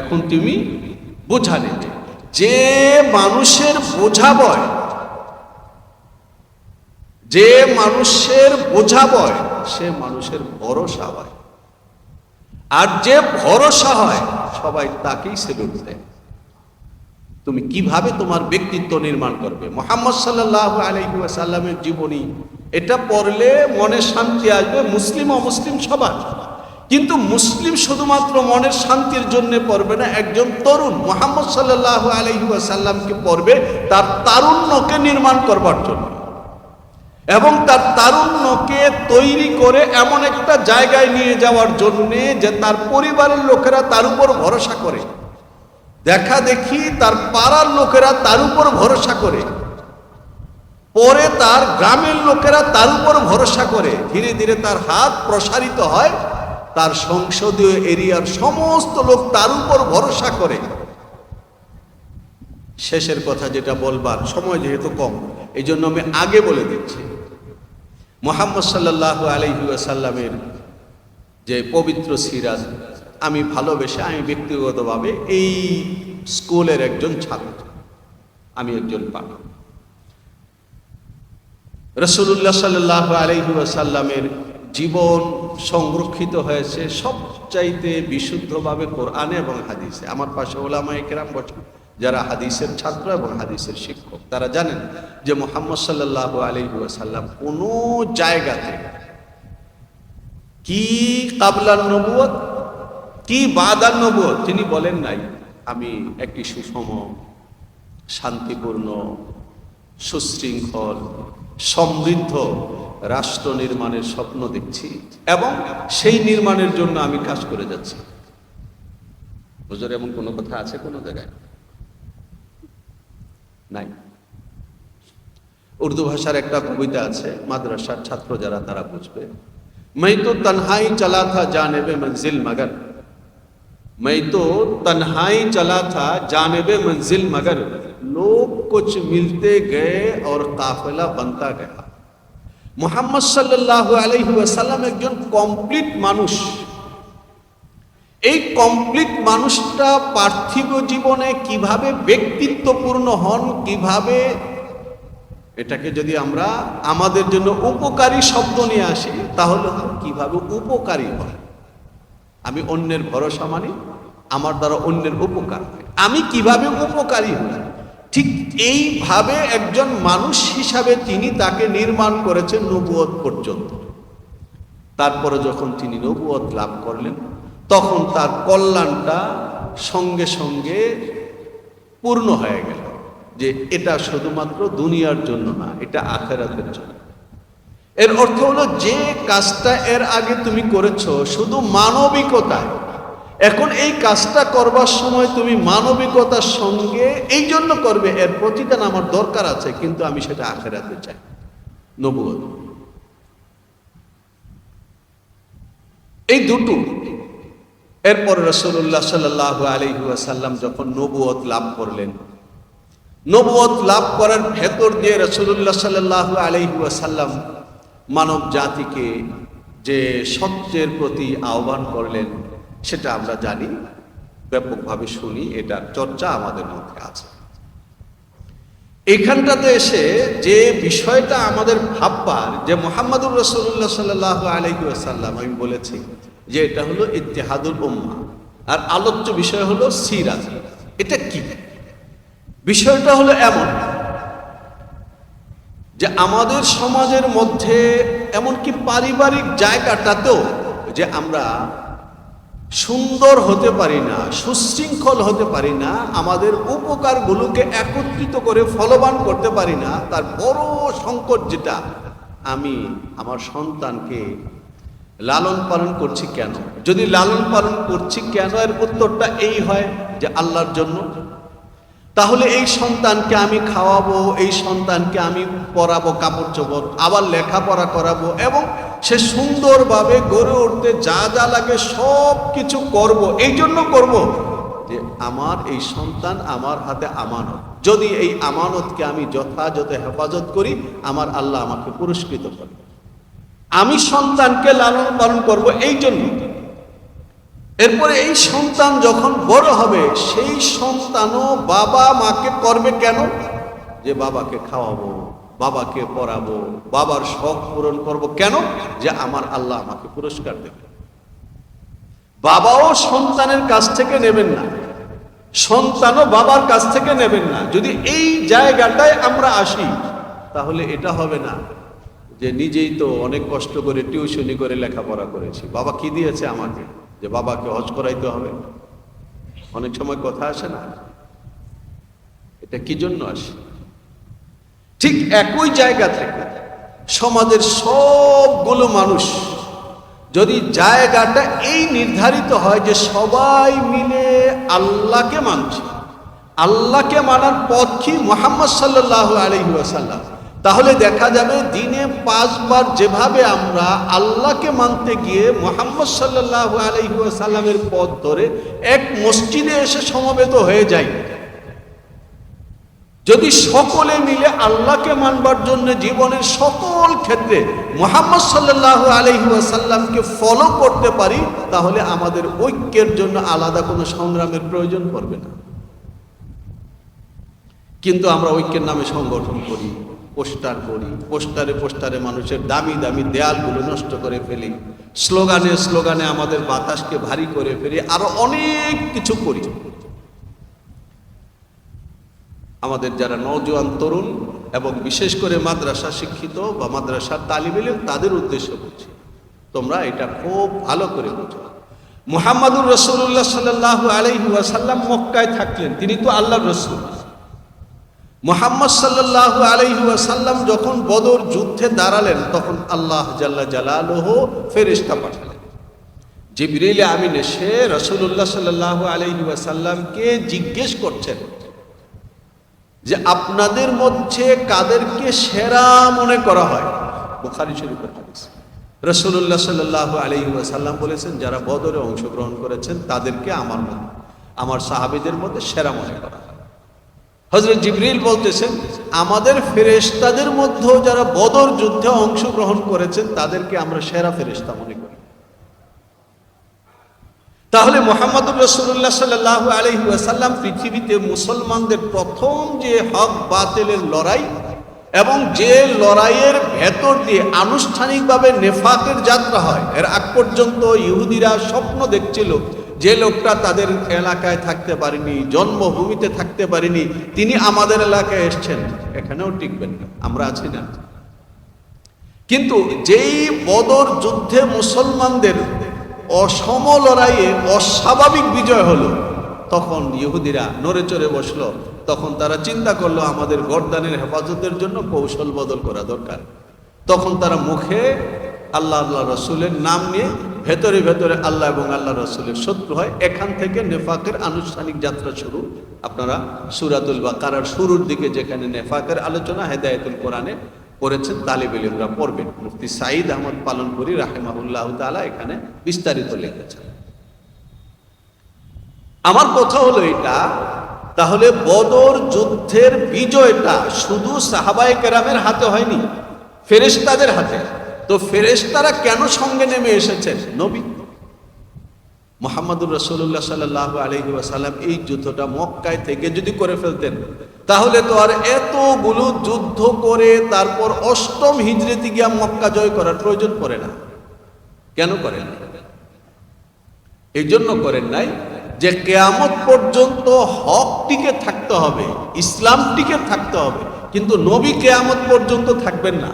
এখন তুমি বোঝা নেবে। যে মানুষের বোঝা বয়, যে মানুষের বোঝা বয় সে মানুষের ভরসা হয়, আর যে ভরসা হয় সবাই তাকেই সেলুট দেয়। তুমি কিভাবে তোমার ব্যক্তিত্ব নির্মাণ করবে? মুহাম্মদ সাল্লাল্লাহু আলাইহি ওয়াসাল্লামের জীবনী, এটা পড়লে মনে শান্তি আসবে, মুসলিম অমুসলিম সবার। কিন্তু মুসলিম শুধুমাত্র মনের শান্তির জন্য পড়বে না, একজন তরুণ মুহাম্মদ সাল্লাল্লাহু আলাইহি ওয়াসাল্লামকে পড়বে তার তারুণ্যকে নির্মাণ করবার জন্য, এবং তার তারুণ্যকে তৈরি করে এমন একটা জায়গায় নিয়ে যাওয়ার জন্য যে তার পরিবারের লোকেরা তার উপর ভরসা করে, দেখা দেখি তার পাড়ার লোকেরা তার উপর ভরসা করে, পরে তার গ্রামের লোকেরা তার উপর ভরসা করে, ধীরে ধীরে তার হাত প্রসারিত হয়, তার সংসদীয় এরিয়ার সমস্ত লোক তার উপর ভরসা করে। শেষের কথা যেটা বলবার, সময় যেহেতু কম এই জন্য আমি আগে বলে দিচ্ছি, মুহাম্মদ সাল্লাল্লাহু আলাইহি ওয়াসাল্লামের যে পবিত্র সিরাত আমি ভালোবেসে, আমি ব্যক্তিগতভাবে এই স্কুলের একজন ছাত্র, আমি একজন পাঠক। রাসূলুল্লাহ সাল্লাল্লাহু আলাইহি ওয়াসাল্লামের জীবন সংরক্ষিত হয়েছে সবচাইতে বিশুদ্ধভাবে কোরআনে এবং হাদিসে। আমার পাশে ওলামায়ে কেরাম বসেন যারা হাদিসের ছাত্র এবং হাদিসের শিক্ষক, তারা জানেন যে মুহাম্মদ সাল্লাল্লাহু আলাইহি ওয়াসাল্লাম কোনো জায়গাতে কি কাবলান নবুয়ত কি বাদান নবুয়ত তিনি বলেন নাই আমি একটি সুষম, শান্তিপূর্ণ, সুশৃঙ্খল, সমৃদ্ধ রাষ্ট্র নির্মাণের স্বপ্ন দেখছি এবং সেই নির্মাণের জন্য আমি কাজ করে যাচ্ছি। হুজুর এমন কোনো কথা আছে কোনো জায়গায়? নাই। উর্দু ভাষার একটা কবিতা আছে, মাদ্রাসার ছাত্র যারা তারা বুঝবে। मैं तो तन्हाई चला था जानेबे मंजिल मगर, मैं तो तन्हाई चला था जानेबे मंजिल मगर, लोग कुछ मिलते गए और काफिला बनता गया। মুহাম্মদ সাল্লাল্লাহু আলাইহি ওয়াসাল্লাম একজন কমপ্লিট মানুষ। এই কমপ্লিট মানুষটা পার্থিব জীবনে কিভাবে ব্যক্তিত্বপূর্ণ হন, কিভাবে এটাকে যদি আমরা আমাদের জন্য উপকারী শব্দ নিয়ে আসি তাহলে কিভাবে উপকারী হয়। আমি অন্যের ভরসা মানি, আমার দ্বারা অন্যের উপকার হয়, আমি কিভাবে উপকারী হই, ঠিক এইভাবে একজন মানুষ হিসাবে তিনি তাকে নির্মাণ করেছেন নবুয়ত পর্যন্ত। তারপরে যখন তিনি নবুয়ত লাভ করলেন তখন তার কল্যাণটা সঙ্গে সঙ্গে পূর্ণ হয়ে গেল, যে এটা শুধুমাত্র দুনিয়ার জন্য না, এটা আখিরাতের জন্য। এর অর্থ হলো যে কাজটা এর আগে তুমি করেছো শুধু মানবিকতায়, এখন এই কাজটা করবার সময় তুমি মানবিকতার সঙ্গে এই জন্য করবে এর প্রতিদান আমার দরকার আছে, কিন্তু আমি সেটা আখিরাতে চাই। নবুয়ত এই দুটো। এরপর রাসূলুল্লাহ সাল্লাল্লাহু আলাইহি ওয়াসাল্লাম যখন নবুয়ত লাভ করলেন, নবুয়ত লাভ করার ভেতর দিয়ে রাসূলুল্লাহ সাল্লাল্লাহু আলাইহি ওয়াসাল্লাম মানব জাতিকে যে সত্যের প্রতি আহ্বান করলেন সেটা আমরা জানি, ব্যাপকভাবে শুনি, এটার চর্চা আমাদের মধ্যে আছে। এখানটাতে এসে যে বিষয়টা আমাদের ভাববার, যে মুহাম্মদুর রাসূলুল্লাহ সাল্লাল্লাহু আলাইহি ওয়াসাল্লাম, আমি বলেছি যে এটা হলো ইত্তেহাদুল উম্মাহ, আর আলোচ্য বিষয় হলো সিরাত। এটা কি? বিষয়টা হলো এমন যে আমাদের সমাজের মধ্যে এমনকি পারিবারিক জায়গাটাতেও যে আমরা সুন্দর হতে পারি না, সুশৃঙ্খল হতে পারি না, আমাদের উপকারগুলোকে একত্রিত করে ফলবান করতে পারি না, তার বড় সংকট যেটা, আমি আমার সন্তানকে লালন পালন করছি কেন? যদি লালন পালন করছি কেন এর উত্তরটা এই হয় যে আল্লাহর জন্য, তাহলে এই সন্তানকে আমি খাওয়াবো, এই সন্তানকে আমি পরাবো কাপড় চোপড়, আবার লেখাপড়া করাবো, এবং সে সুন্দরভাবে গড়ে উঠতে যা যা লাগে সব কিছু করব। এই জন্য করব যে আমার এই সন্তান আমার হাতে আমানত, যদি এই আমানতকে আমি যথাযথ হেফাজত করি আমার আল্লাহ আমাকে পুরস্কৃত করবে। আমি সন্তানকে লালন পালন করব এই জন্য। এরপরে এই সন্তান যখন বড় হবে সেই সন্তানও বাবা মাকে করবে কেন? যে বাবাকে খাওয়াবো, বাবাকে পড়াবো, বাবার শখ পূরণ করব। কেন? যে আমার আল্লাহ আমাকে পুরস্কার দেবে। বাবাও সন্তানের কাছ থেকে নেবেন না, সন্তানও বাবার কাছ থেকে নেবেন না। যদি এই জায়গাটায় আমরা আসি তাহলে এটা হবে না যে নিজেই তো অনেক কষ্ট করে টিউশনি করে লেখাপড়া করেছি, বাবা কি দিয়েছে আমাকে যে বাবাকে হজ করাইতে হবে। অনেক সময় কথা আসে না, এটা কি জন্য আসে? ঠিক একই জায়গা থেকে সমাজের সবগুলো মানুষ যদি জায়গাটা এই নির্ধারিত হয় যে সবাই মিলে আল্লাহকে মানছে, আল্লাহকে মানার পথ কি? মুহাম্মদ সাল্লাল্লাহু আলাইহি ওয়াসাল্লাম। তাহলে দেখা যাবে দিনে 5 বার যেভাবে আমরা আল্লাহকে মানতে গিয়ে মুহাম্মদ সাল্লাল্লাহু আলাইহি ওয়াসাল্লামের পথ ধরে এক মসজিদে এসে সমবেত হয়ে যাই, যদি সকলে মিলে আল্লাহকে মানবার জন্য জীবনের সকল ক্ষেত্রে মুহাম্মদ সাল্লাল্লাহু আলাইহি ওয়াসাল্লামকে ফলো করতে পারি, তাহলে আমাদের ঐক্যের জন্য আলাদা কোনো সংগ্রামের প্রয়োজন পড়বে না। কিন্তু আমরা ঐক্যের নামে সংগঠন করি, পোস্টার করি, পোস্টারে পোস্টারে মানুষের দামি দামি দেয়ালগুলো নষ্ট করে ফেলি, স্লোগানে স্লোগানে আমাদের বাতাসকে ভারী করে ফেলি, আরো অনেক কিছু করি। আমাদের যারা নওজোয়ান তরুণ এবং বিশেষ করে মাদ্রাসা শিক্ষিত বা মাদ্রাসার তালিবে ইলম, তাদের উদ্দেশ্য বলছি, তোমরা এটা খুব ভালো করে বুঝো। মুহাম্মাদুর রাসূলুল্লাহ সাল্লাল্লাহু আলাইহি ওয়াসাল্লাম মক্কায় থাকলেন, তিনি তো আল্লাহর রাসূল। মুহাম্মদ সাল্লাল্লাহু আলাইহি ওয়াসাল্লাম যখন বদর যুদ্ধে দাঁড়ালেন, তখন আল্লাহ জাল্লা জালালুহু ফেরেশতা পাঠালেন। জিবরিল আমিন এসে রাসূলুল্লাহ সাল্লাল্লাহু আলাইহি ওয়াসাল্লামকে জিজ্ঞেস করছেন যে আপনাদের মধ্যে কাদেরকে সেরা মনে করা হয়। বুখারী শরীফের হাদিস। রাসূলুল্লাহ সাল্লাল্লাহু আলাইহি ওয়াসাল্লাম বলেছেন, যারা বদরে অংশগ্রহণ করেছেন তাদেরকে আমার সাহাবীদের মধ্যে সেরা মনে করা হয়। হযরত জিবরিল বলতেছেন, আমাদের ফেরেশতাদের মধ্যেও যারা বদর যুদ্ধে অংশগ্রহণ করেছেন তাদেরকে আমরা সেরা ফেরেশতা মনে করি। তাহলে মুহাম্মদুর রাসূলুল্লাহ সাল্লাল্লাহু আলাইহি ওয়াসাল্লাম পৃথিবীতে মুসলমানদের প্রথম যে হক বাতিলের লড়াই, এবং যে লড়াইয়ের ভেতর দিয়ে আনুষ্ঠানিকভাবে নেফাকের যাত্রা হয়, এর আগ পর্যন্ত ইহুদিরা স্বপ্ন দেখছিল যে লোকটা তাদের এলাকায় থাকতে পারেনি, জন্মভূমিতে থাকতে পারেনি, তিনি আমাদের এলাকায় এসছেন, এখানেও টিকবেন না, আমরা আছি না। কিন্তু যেই বদর যুদ্ধে মুসলমানদের অসম লড়াইয়ে অস্বাভাবিক বিজয় হলো, তখন ইহুদিরা নড়ে চড়ে বসলো। তখন তারা চিন্তা করলো আমাদের গর্দানের হেফাজতের জন্য কৌশল বদল করা দরকার। তখন তারা মুখে আল্লাহ আল্লাহ রসুলের নাম নিয়ে ভেতরে ভেতরে আল্লাহ এবং আল্লাহ রসুলের শত্রু হয়। এখান থেকে নেফাকের আনুষ্ঠানিক যাত্রা শুরু। আপনারা সূরাতুল বাকারার শুরুর দিকে যেখানে নেফাকের আলোচনা হেদায়েতুল কোরআনে পড়েছেন, তালিব ইলমরা পড়বেন। মুফতি সাঈদ আহমদ পালনপুরি রাহিমাহুল্লাহ তাআলা এখানে বিস্তারিত লিখেছেন। আমার কথা হলো এটা, তাহলে বদর যুদ্ধের বিজয়টা শুধু সাহাবায়ে কেরামের হাতে হয়নি, ফেরেশতাদের হাতে। তো ফেরেশতারা কেন সঙ্গে নেমে এসেছেন? নবী মুহাম্মদুর রাসূলুল্লাহ সাল্লাল্লাহু আলাইহি ওয়াসাল্লাম এই যুদ্ধটা মক্কায় থেকে যদি করে ফেলতেন, তাহলে তো আর এতগুলো যুদ্ধ করে তারপর ৮ম হিজরিতে গিয়া মক্কা জয় করার প্রয়োজন পড়ে না। কেন করেন? এই জন্য করেন নাই যে কিয়ামত পর্যন্ত হক টিকে থাকতে হবে, ইসলাম টিকে থাকতে হবে, কিন্তু নবী কিয়ামত পর্যন্ত থাকবেন না।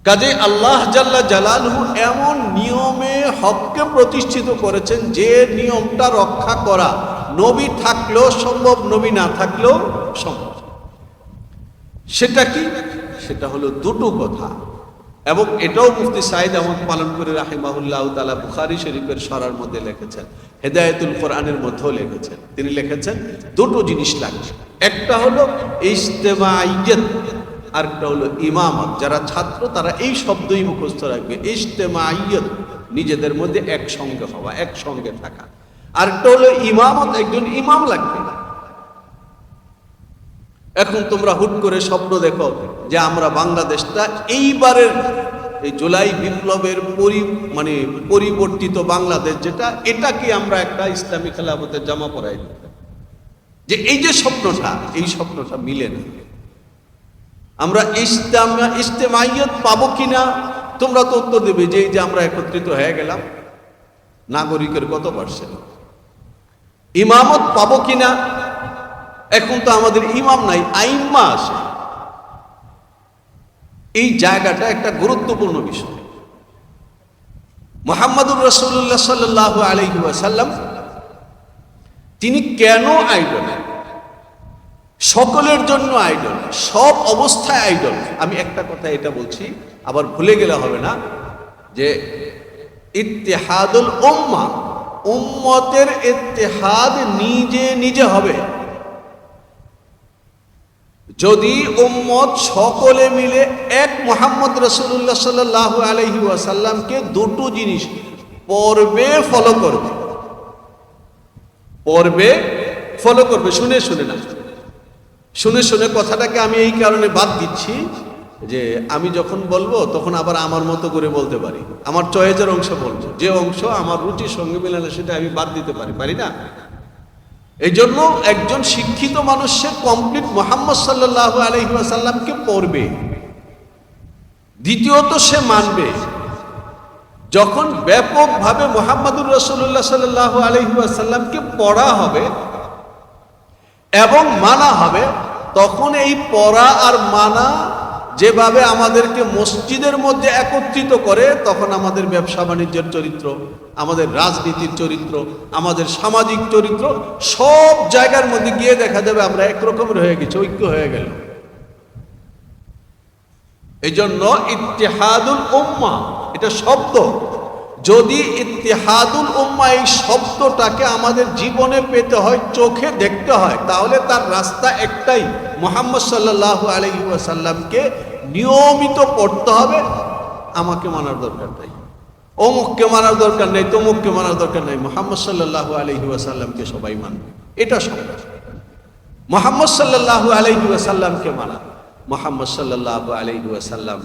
কাজে আল্লাহ জাল্লা জালালহু এমন নিয়মে হককে প্রতিষ্ঠিত করেছেন যে নিয়মটা রক্ষা করা নবী থাকলেও সম্ভব, নবী না থাকলেও সম্ভব। সেটা কি? সেটা হলো দুটো কথা, এবং এটাও মুফতি সাঈদ আহমদ পালনপুরি রাহিমাহুল্লাহ তাআলা বুখারী শরীফের সরার মধ্যে লিখেছেন, হেদায়েতুল কোরআনের মধ্যেও লিখেছেন। তিনি লিখেছেন দুটো জিনিস লাগবে, একটা হলো ইজতেমাইয়ত, আরেকটা হলো ইমামত। যারা ছাত্র তারা এই শব্দই মুখস্থ রাখবে, ইজতেমাইয়ত, নিজেদের মধ্যে একসঙ্গে হওয়া, একসঙ্গে থাকা। আরেকটা হলো ইমামত, একজন ইমাম লাগবে। এখন তোমরা হুট করে স্বপ্ন দেখো যে আমরা বাংলাদেশটা এইবারের এই জুলাই বিপ্লবের পরিবর্তিত বাংলাদেশ যেটা, এটাকে আমরা একটা ইসলামী খেলাফতের জামা পরাই দিই, যে এই যে স্বপ্নটা, এই স্বপ্নটা মিলে না। আমরা ইজতেমাইয়ত পাবো কিনা? তোমরা তো উত্তর দেবে যে এই যে আমরা একত্রিত হয়ে গেলাম, নাগরিকের কত পার্সেন্ট? ইমামত পাবো কিনা? এখন তো আমাদের ইমাম নাই, আইম্মা আছে। এই জায়গাটা একটা গুরুত্বপূর্ণ বিষয়। মুহাম্মদুর রাসূলুল্লাহ সাল্লাল্লাহু আলাইহি ওয়াসাল্লাম তিনি কেন আইডল? সকলের জন্য আইডল, সব অবস্থায় আইডল। আমি একটা কথা এটা বলছি, আবার ভুলে গেলে হবে না, যে ইত্তেহাদুল উম্মাহ, উম্মতের ইত্তেহাদ নিজে নিজে হবে যদি উম্মত সকলে মিলে এক মুহাম্মদ রাসূলুল্লাহ সাল্লাল্লাহু আলাইহি ওয়াসাল্লামকে দুটো জিনিস পড়বে, ফলো করবে। পড়বে, ফলো করবে। শুনে শুনে না, শুনে শুনে কথাটাকে আমি এই কারণে বাদ দিচ্ছি যে আমি যখন বলবো তখন আবার আমার মতো করে বলতে পারি, আমার চয়েসের অংশ বলবো, যে অংশ আমার রুচির সঙ্গে মিলে না সেটা আমি বাদ দিতে পারি না। এই জন্য একজন শিক্ষিত মানুষের কমপ্লিট মুহাম্মদ সাল্লাল্লাহু আলাইহি ওয়াসাল্লামকে পড়বে, দ্বিতীয়ত সে মানবে। যখন ব্যাপকভাবে মুহাম্মদুর রাসূলুল্লাহ সাল্লাল্লাহু আলাইহি ওয়াসাল্লামকে পড়া হবে এবং মানা হবে, তখন এই পড়া আর মানা যেভাবে আমাদেরকে মসজিদের মধ্যে একত্রিত করে, তখন আমাদের ব্যবসা বাণিজ্যের চরিত্র, আমাদের রাজনীতির চরিত্র, আমাদের সামাজিক চরিত্র, সব জায়গার মধ্যে গিয়ে দেখা যাবে আমরা একরকমের হয়ে গেছি, ঐক্য হয়ে গেল। এই জন্য ইত্তেহাদুল উম্মাহ এটা শব্দ, যদি ইত্তেহাদুল উম্মাহ এই শব্দটাকে আমাদের জীবনে পেতে হয়, চোখে দেখতে হয়, তাহলে তার রাস্তা একটাই, মুহাম্মদ সাল্লাল্লাহু আলাইহি ওয়াসাল্লামকে নিয়মিত পড়তে হবে। আমাকে মানার দরকার নেই, অমুককে মানার দরকার নেই, তমুককে মানার দরকার নেই, মুহাম্মদ সাল্লাল্লাহু আলাইহি ওয়াসাল্লামকে সবাই মানবে, এটা সহজ। মুহাম্মদ সাল্লাল্লাহু আলাইহি ওয়াসাল্লামকে মানা, মুহাম্মদ সাল্লাল্লাহু আলাইহি ওয়াসাল্লাম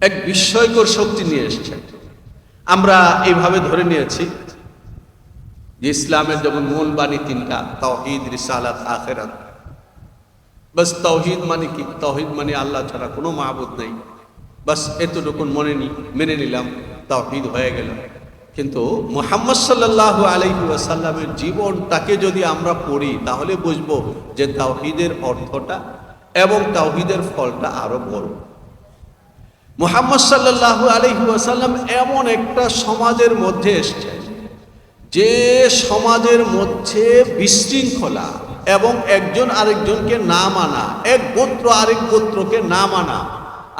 এক বিস্ময়কর শক্তি নিয়ে এসেছেন। আমরা এইভাবে ধরে নিয়েছি যে ইসলামের যেমন মূল বাণী তিনটা, তাওহীদ, রিসালাত, আখিরাত। বাস তাওহীদ মানে কি? তাওহীদ মানে আল্লাহ ছাড়া কোনো মাবুদ নেই, বাস এতটুকু মেনে নিলাম, তাওহীদ হয়ে গেল। কিন্তু মুহাম্মদ সাল্লাল্লাহু আলাইহি ওয়াসাল্লামের জীবনটাকে যদি আমরা পড়ি, তাহলে বুঝবো যে তাওহীদের অর্থটা এবং তাওহীদের ফলটা আরো বড়। মুহাম্মদ সাল্লাল্লাহু আলাইহি ওয়াসাল্লাম এমন একটা সমাজের মধ্যে এসেছেন, যে সমাজের মধ্যে বিশৃঙ্খলা এবং একজন আরেকজনকে না মানা, এক গোত্র আরেক গোত্রকে না মানা,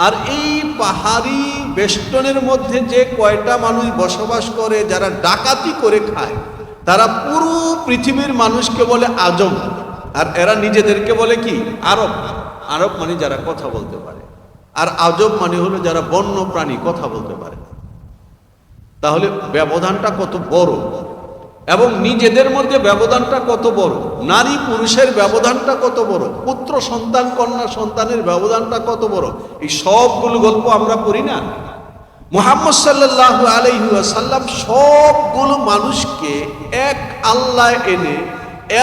আর এই পাহাড়ি বেষ্টনের মধ্যে যে কয়টা মানুষ বসবাস করে, যারা ডাকাতি করে খায়, তারা পুরো পৃথিবীর মানুষকে বলে আজম, আর এরা নিজেদেরকে বলে কি? আরব। আরব মানে যারা কথা বলতে পারে, আর আজব মানে হলো যারা বন্য প্রাণী, কথা বলতে পারে। তাহলে ব্যবধানটা কত বড়, এবং নিজেদের মধ্যে ব্যবধানটা কত বড়, নারী পুরুষের ব্যবধানটা কত বড়, পুত্র সন্তান কন্যা সন্তানের ব্যবধানটা কত বড়, এই সবগুলো গল্প আমরা পড়ি না? মুহাম্মদ সাল্লাল্লাহু আলাইহি ওয়াসাল্লাম সবগুলো মানুষকে এক আল্লাহ এনে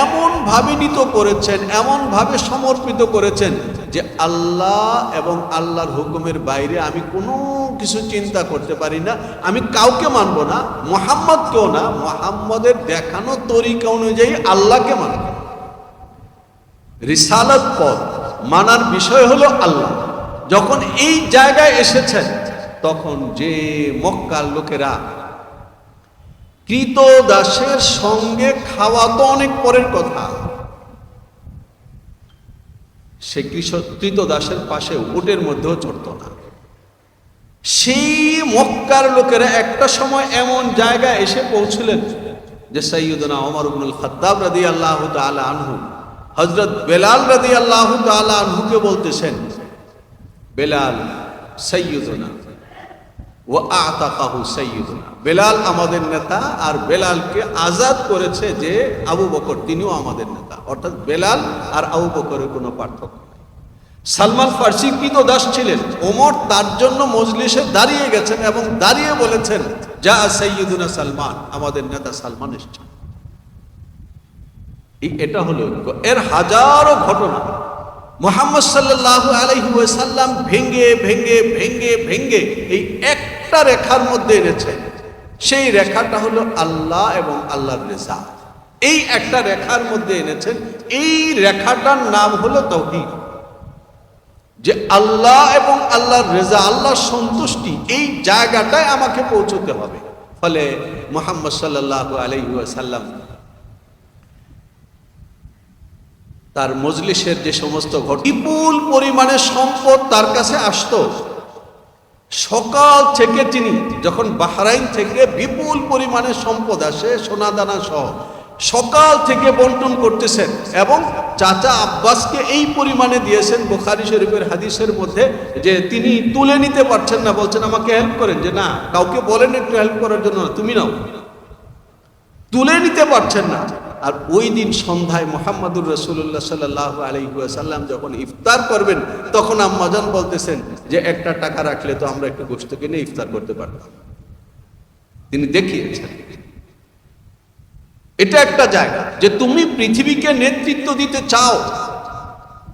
এমন ভাবে নীত করেছেন, এমন ভাবে সমর্পিত করেছেন যে আল্লাহ এবং আল্লাহর হুকুমের বাইরে আমি কোনো কিছু চিন্তা করতে পারি না, আমি কাউকে মানব না, মুহাম্মদকেও না, মুহাম্মদের দেখানো তরিকা অনুযায়ী আল্লাহকে মানব। রিসালাত পদ মানার বিষয় হলো আল্লাহ। যখন এই জায়গায় এসেছেন, তখন যে মক্কার লোকেরা কৃতদাসের সঙ্গে খাওয়া তো অনেক পরের কথা, সে কৃতদাসের পাশে উটের মধ্যেও চড়ত না। সেই মক্কার লোকেরা একটা সময় এমন জায়গায় এসে পৌঁছলেন যে সাইয়্যিদুনা ওমর ইবনুল খাত্তাব রাদিয়াল্লাহু তাআলা আনহু হযরত বেলাল রাদিয়াল্লাহু তাআলা আনহুকে বলতেছেন, বেলাল সাইয়্যিদুনা ওয়া আতাকাহু সাইয়্যিদুনা, বেলাল আমাদের নেতা, আর বেলালকে আজাদ করেছে যে আবু বকর, তিনিও আমাদের নেতা। অর্থাৎ বেলাল আর আবু বকরের কোনো পার্থক্য নেই। সালমান ফার্সি কৃতদাস ছিলেন, ওমর তার জন্য মজলিসে দাঁড়িয়ে গেছেন এবং দাঁড়িয়ে বলেছেন, যা সাইয়্যিদুনা সালমান, আমাদের নেতা সালমান এসেছেন। এটা হলো এর হাজারো ঘটনা। মুহাম্মদ সাল্লাল্লাহু আলাইহি ওয়াসাল্লাম ভেঙ্গে ভেঙ্গে ভেঙ্গে ভেঙ্গে এই একটা রেখার মধ্যে এনেছেন। সেই রেখাটা হলো আল্লাহ এবং আল্লাহর রেজা। এই একটা রেখার মধ্যে এনেছেন, এই রেখাটার নাম হলো তাওহীদ। যে আল্লাহ এবং আল্লাহর রেজা, আল্লাহর সন্তুষ্টি, এই জায়গাটায় আমাকে পৌঁছতে হবে। ফলে মুহাম্মদ সাল্লাল্লাহু আলাইহি ওয়াসাল্লাম তার মজলিসের যে সমস্ত বিপুল পরিমাণে সম্পদ তার কাছে আসতো, সকাল থেকে তিনি যখন বাহরাইন থেকে বিপুল পরিমাণে সম্পদ আসে সোনাদানা সহ, সকাল থেকে বন্টন করতেছেন এবং চাচা আব্বাসকে এই পরিমাণে দিয়েছেন। বুখারী শরীফের হাদিসের মধ্যে যে তিনি তুলে নিতে পারছেন না, বলছেন আমাকে হেল্প করেন, যে না, কাউকে বলেন একটু হেল্প করার জন্য, তুমি নাও। তুলে নিতে পারছেন না। আর ওই দিন সন্ধ্যায় মুহাম্মদুর রাসূলুল্লাহ সাল্লাল্লাহু আলাইহি ওয়াসাল্লাম যখন ইফতার করবেন, তখন আম্মাজান বলতেছেন যে একটা টাকা রাখলে তো আমরা একটু গোশত কিনে ইফতার করতে পারতাম। তিনি দেখিয়েছেন এটা একটা জায়গা যে তুমি পৃথিবীকে নেতৃত্ব দিতে চাও,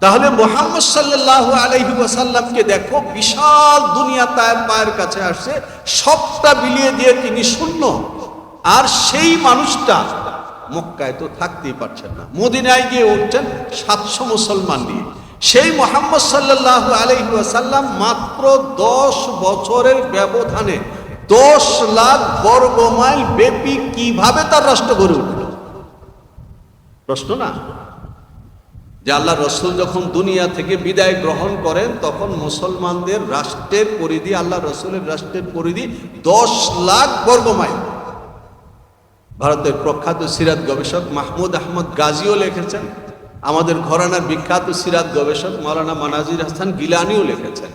তাহলে মুহাম্মদ সাল্লাল্লাহু আলাইহি ওয়াসাল্লামকে দেখো, বিশাল দুনিয়া তার পায়ের কাছে আসছে, সবটা বিলিয়ে দিয়ে তিনি শূন্য। আর সেই মানুষটা মক্কায় তো থাকতেই পারছেন না, মদিনায় গিয়ে উঠছেন 700 মুসলমান নিয়ে। সেই মুহাম্মদ সাল্লাল্লাহু আলাইহি ওয়াসাল্লাম মাত্র 10 বছরের ব্যবধানে 10 লাখ বর্গ মাইল ব্যাপী কিভাবে তার রাষ্ট্র গড়ে উঠল? প্রশ্ন না? যে আল্লাহ রসুল যখন দুনিয়া থেকে বিদায় গ্রহণ করেন, তখন মুসলমানদের রাষ্ট্রের পরিধি, আল্লাহ রসুলের রাষ্ট্রের পরিধি 10 লাখ বর্গ মাইল। ভারতের প্রখ্যাত সিরাত গবেষক মাহমুদ আহমদ গাজীও লিখেছেন, আমাদের ঘরানার বিখ্যাত সিরাত গবেষক মাওলানা মানাজির হাসান গিলানিও লিখেছেন,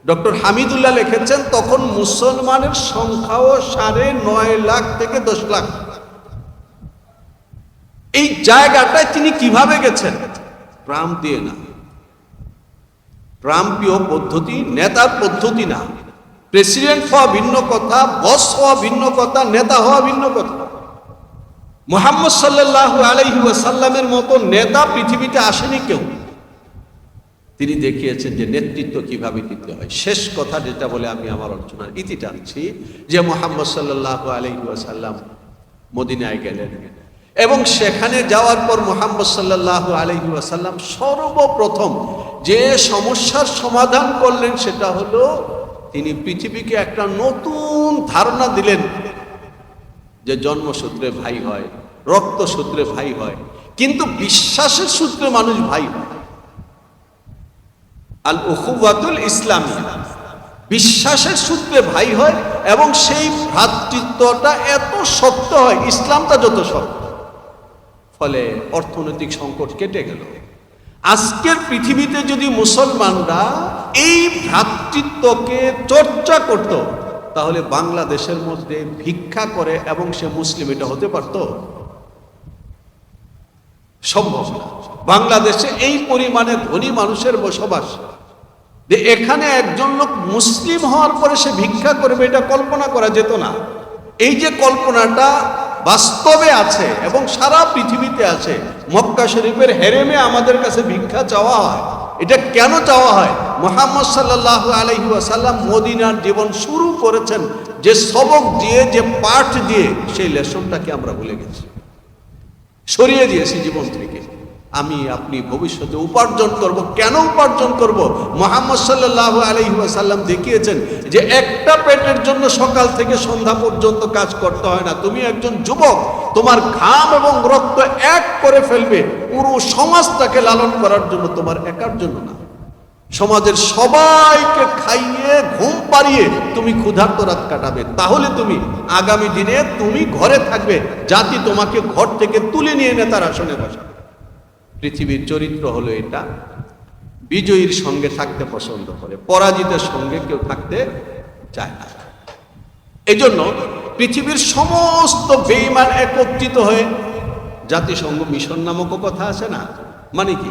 ডক্টর হামিদুল্লাহ লিখেছেন, তখন মুসলমানের সংখ্যাও 9.5 লাখ থেকে 10 লাখ। এই জায়গাটায় তিনি কিভাবে গেছেন? ট্রাম্প দিয়ে না, ট্রাম্পীয় পদ্ধতি, নেতার পদ্ধতি না। প্রেসিডেন্ট হওয়া ভিন্ন কথা, বস হওয়া ভিন্ন কথা, নেতা হওয়া ভিন্ন কথা। মুহাম্মদ সাল্লাল্লাহু আলাইহি ওয়াসাল্লামের মতো নেতা পৃথিবীতে আসেনি কেউ। তিনি দেখিয়েছেন যে নেতৃত্ব কিভাবে দিতে হয়। শেষ কথা যেটা বলে আমি আমার আলোচনার ইতি টানছি, যে মুহাম্মদ সাল্লাল্লাহু আলাইহি ওয়াসাল্লাম মদিনায় গেলেন এবং সেখানে যাওয়ার পর মুহাম্মদ সাল্লাল্লাহু আলাইহি ওয়াসাল্লাম সর্বপ্রথম যে সমস্যার সমাধান করলেন সেটা হলো তিনি পৃথিবীকে একটা নতুন ধারণা দিলেন যে জন্মসূত্রে ভাই হয়, রক্তসূত্রে ভাই হয়, কিন্তু বিশ্বাসের সূত্রে মানুষ ভাই হয়। আল উখুওয়াতুল ইসলামিয়া, বিশ্বাসের সূত্রে ভাই হয় এবং সেই ভ্রাতৃত্বটা এত শক্ত হয়, ইসলামটা যত শক্ত, ফলে অর্থনৈতিক সংকট কেটে গেল। আজকের পৃথিবীতে যদি মুসলমানরা এই ভ্রাতৃত্বকে চর্চা করত, তাহলে বাংলাদেশের মধ্যে ভিক্ষা করে এবং সে মুসলিম, এটা হতে পারত? সম্ভব না। বাংলাদেশে এই পরিমাণে ধনী মানুষের বসবাস, যে এখানে একজন লোক মুসলিম হওয়ার পরে সে ভিক্ষা করবে, এটা কল্পনা করা যেত না। এই যে কল্পনাটা বাস্তবে আছে এবং সারা পৃথিবীতে আছে। মক্কা শরীফের হেরেমে আমাদের কাছে ভিক্ষা চাওয়া হয়। এটা কেন চাওয়া হয়? মুহাম্মদ সাল্লাল্লাহু আলাইহি ওয়াসাল্লাম মদিনার জীবন শুরু করেছেন যে সবক দিয়ে, যে পাঠ দিয়ে, সেই লেসনটাকে আমরা ভুলে গেছি, সরিয়ে দিয়েছি জীবন থেকে। আমি আপনি ভবিষ্যতে উপার্জন করব, কেন উপার্জন করব? মুহাম্মদ সাল্লাল্লাহু আলাইহি ওয়াসাল্লাম দেখিয়েছেন যে একটা পেটের জন্য সকাল থেকে সন্ধ্যা পর্যন্ত কাজ করতে হয় না। তুমি একজন যুবক, তোমার ঘাম এবং রক্ত এক করে ফেলবে পুরো সমাজটাকে লালন করার জন্য, তোমার একার জন্য না। সমাজের সবাইকে খাইয়ে ঘুম পাড়িয়ে তুমি ক্ষুধার্ত রাত কাটাবে, তাহলে তুমি আগামী দিনে তুমি ঘরে থাকবে, জাতি তোমাকে ঘর থেকে তুলে নিয়ে নেতার আসনে বসাবে। পৃথিবীর চরিত্র হলো এটা, বিজয়ীর সঙ্গে থাকতে পছন্দ করে, পরাজিতের সঙ্গে কেউ থাকতে চায় না। এজন্য পৃথিবীর সমস্ত বেঈমান একত্রিত হয়ে জাতিসংঘ মিশন নামক কথা আছে না, মানে কি?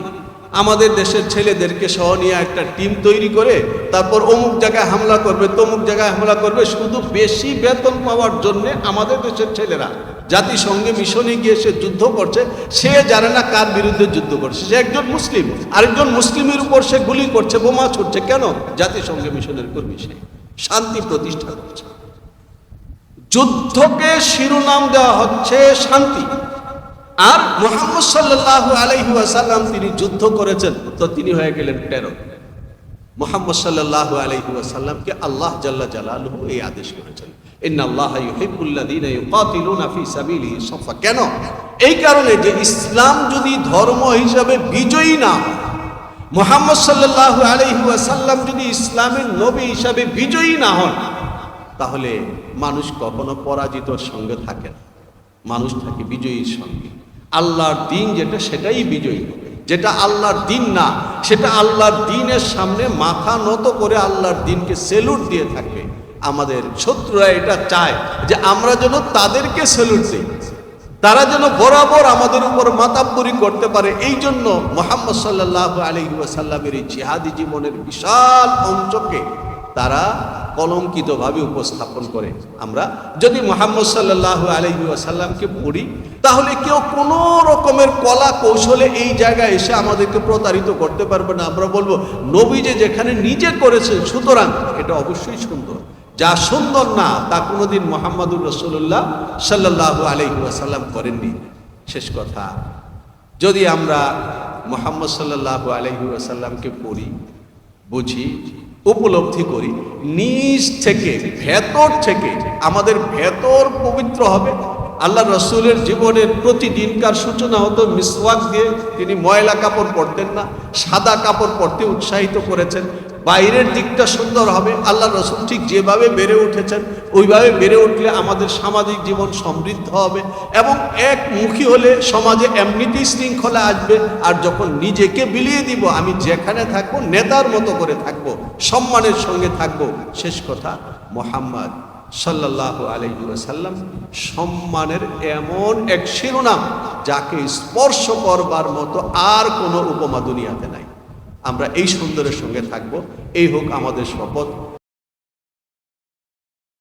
আমাদের দেশের ছেলেদেরকে সহ নিয়ে একটা টিম তৈরি করে তারপর অমুক জায়গায় হামলা করবে, তমুক জায়গায় হামলা করবে, শুধু বেশি বেতন পাওয়ার জন্য আমাদের দেশের ছেলেরা জাতিসংঘে মিশনে গিয়ে সে যুদ্ধ করছে। সে জানে না কার বিরুদ্ধে যুদ্ধ করছে। সে একজন মুসলিম, আরেকজন মুসলিমের উপর সে গুলি করছে, বোমা ছুটছে। কেন? জাতিসংঘে মিশনের কর্মী, সে শান্তি প্রতিষ্ঠা করছে। যুদ্ধকে শিরোনাম দেওয়া হচ্ছে শান্তি। আর মুহাম্মদ সাল্লাল্লাহু আলাইহি ওয়াসাল্লাম তিনি যুদ্ধ করেছেন, তো তিনি হয়ে গেলেন টেরর। মুহাম্মদ সাল্লাল্লাহু আলাইহি ওয়াসাল্লামকে আল্লাহ জাল্লা জালালুহু এই আদেশ করেছেন, ইন্নাল্লাহা ইউহিব্বুল্লাযীনা ইউকাতিলুনা ফি সাবিলিহি সাফা। কেন? এই কারণে যে ইসলাম যদি ধর্ম হিসাবে বিজয়ী না, মুহাম্মদ সাল্লাল্লাহু আলাইহি ওয়াসাল্লাম যদি ইসলামের নবী হিসাবে বিজয়ী না হন, তাহলে মানুষ কখনো পরাজিতর সঙ্গে থাকে না, মানুষ থাকে বিজয়ীর সঙ্গে। আল্লাহর দিন যেটা, সেটাই বিজয়ী হবে। যেটা আল্লাহর দিন না, সেটা আল্লাহর দিনের সামনে মাথা নত করে আল্লাহর দিনকে সেলুট দিয়ে থাকবে। আমাদের শত্রুরা এটা চায় যে আমরা যেন তাদেরকে সেলুট দিই, তারা যেন বরাবর আমাদের উপর মাতাব্বরি করতে পারে। এই জন্য মুহাম্মদ সাল্লাল্লাহু আলাইহি ওয়াসাল্লামের এই জিহাদি জীবনের বিশাল অংশকে তারা কলঙ্কিতভাবে উপস্থাপন করে। আমরা যদি মুহাম্মদ সাল্লাল্লাহু আলাইহি ওয়াসাল্লামকে পড়ি, তাহলে কেউ কোনো রকমের কলা কৌশলে এই জায়গায় এসে আমাদেরকে প্রতারিত করতে পারবে না। আমরা বলবো নবী যে যেখানে নিজে করেছেন, সুতরাং এটা অবশ্যই সুন্দর। যা সুন্দর না তা কোনোদিন মুহাম্মাদুর রাসূলুল্লাহ সাল্লাল্লাহু আলাইহি ওয়াসাল্লাম করেননি। শেষ কথা, যদি আমরা মুহাম্মদ সাল্লাল্লাহু আলাইহি ওয়াসাল্লামকে পড়ি, বুঝি, উপলব্ধি করি, নিজ থেকে, ভেতর থেকে, আমাদের ভেতর পবিত্র হবে। আল্লাহ রসুলের জীবনের প্রতিদিনকার সূচনা হতো মিসওয়াক দিয়ে। তিনি ময়লা কাপড় পরতেন না, সাদা কাপড় পরতে উৎসাহিত করেছেন। বাইরের দিকটা সুন্দর হবে। আল্লাহ রসুল ঠিক যেভাবে বেড়ে উঠেছেন ওইভাবে বেড়ে উঠলে আমাদের সামাজিক জীবন সমৃদ্ধ হবে এবং একমুখী হলে সমাজে এমনিতেই শৃঙ্খলা আসবে। আর যখন নিজেকে বিলিয়ে দিব, আমি যেখানে থাকবো নেতার মতো করে থাকবো, সম্মানের সঙ্গে থাকবো। শেষ কথা, মুহাম্মদ সাল্লাল্লাহু আলাইহি ওয়াসাল্লাম সম্মানের এমন এক শিরোনাম যাকে স্পর্শ করবার মতো আর কোনো উপমা দুনিয়াতে নাই। আমরা এই সুন্দরের সঙ্গে থাকবো, এই হোক আমাদের শপথ।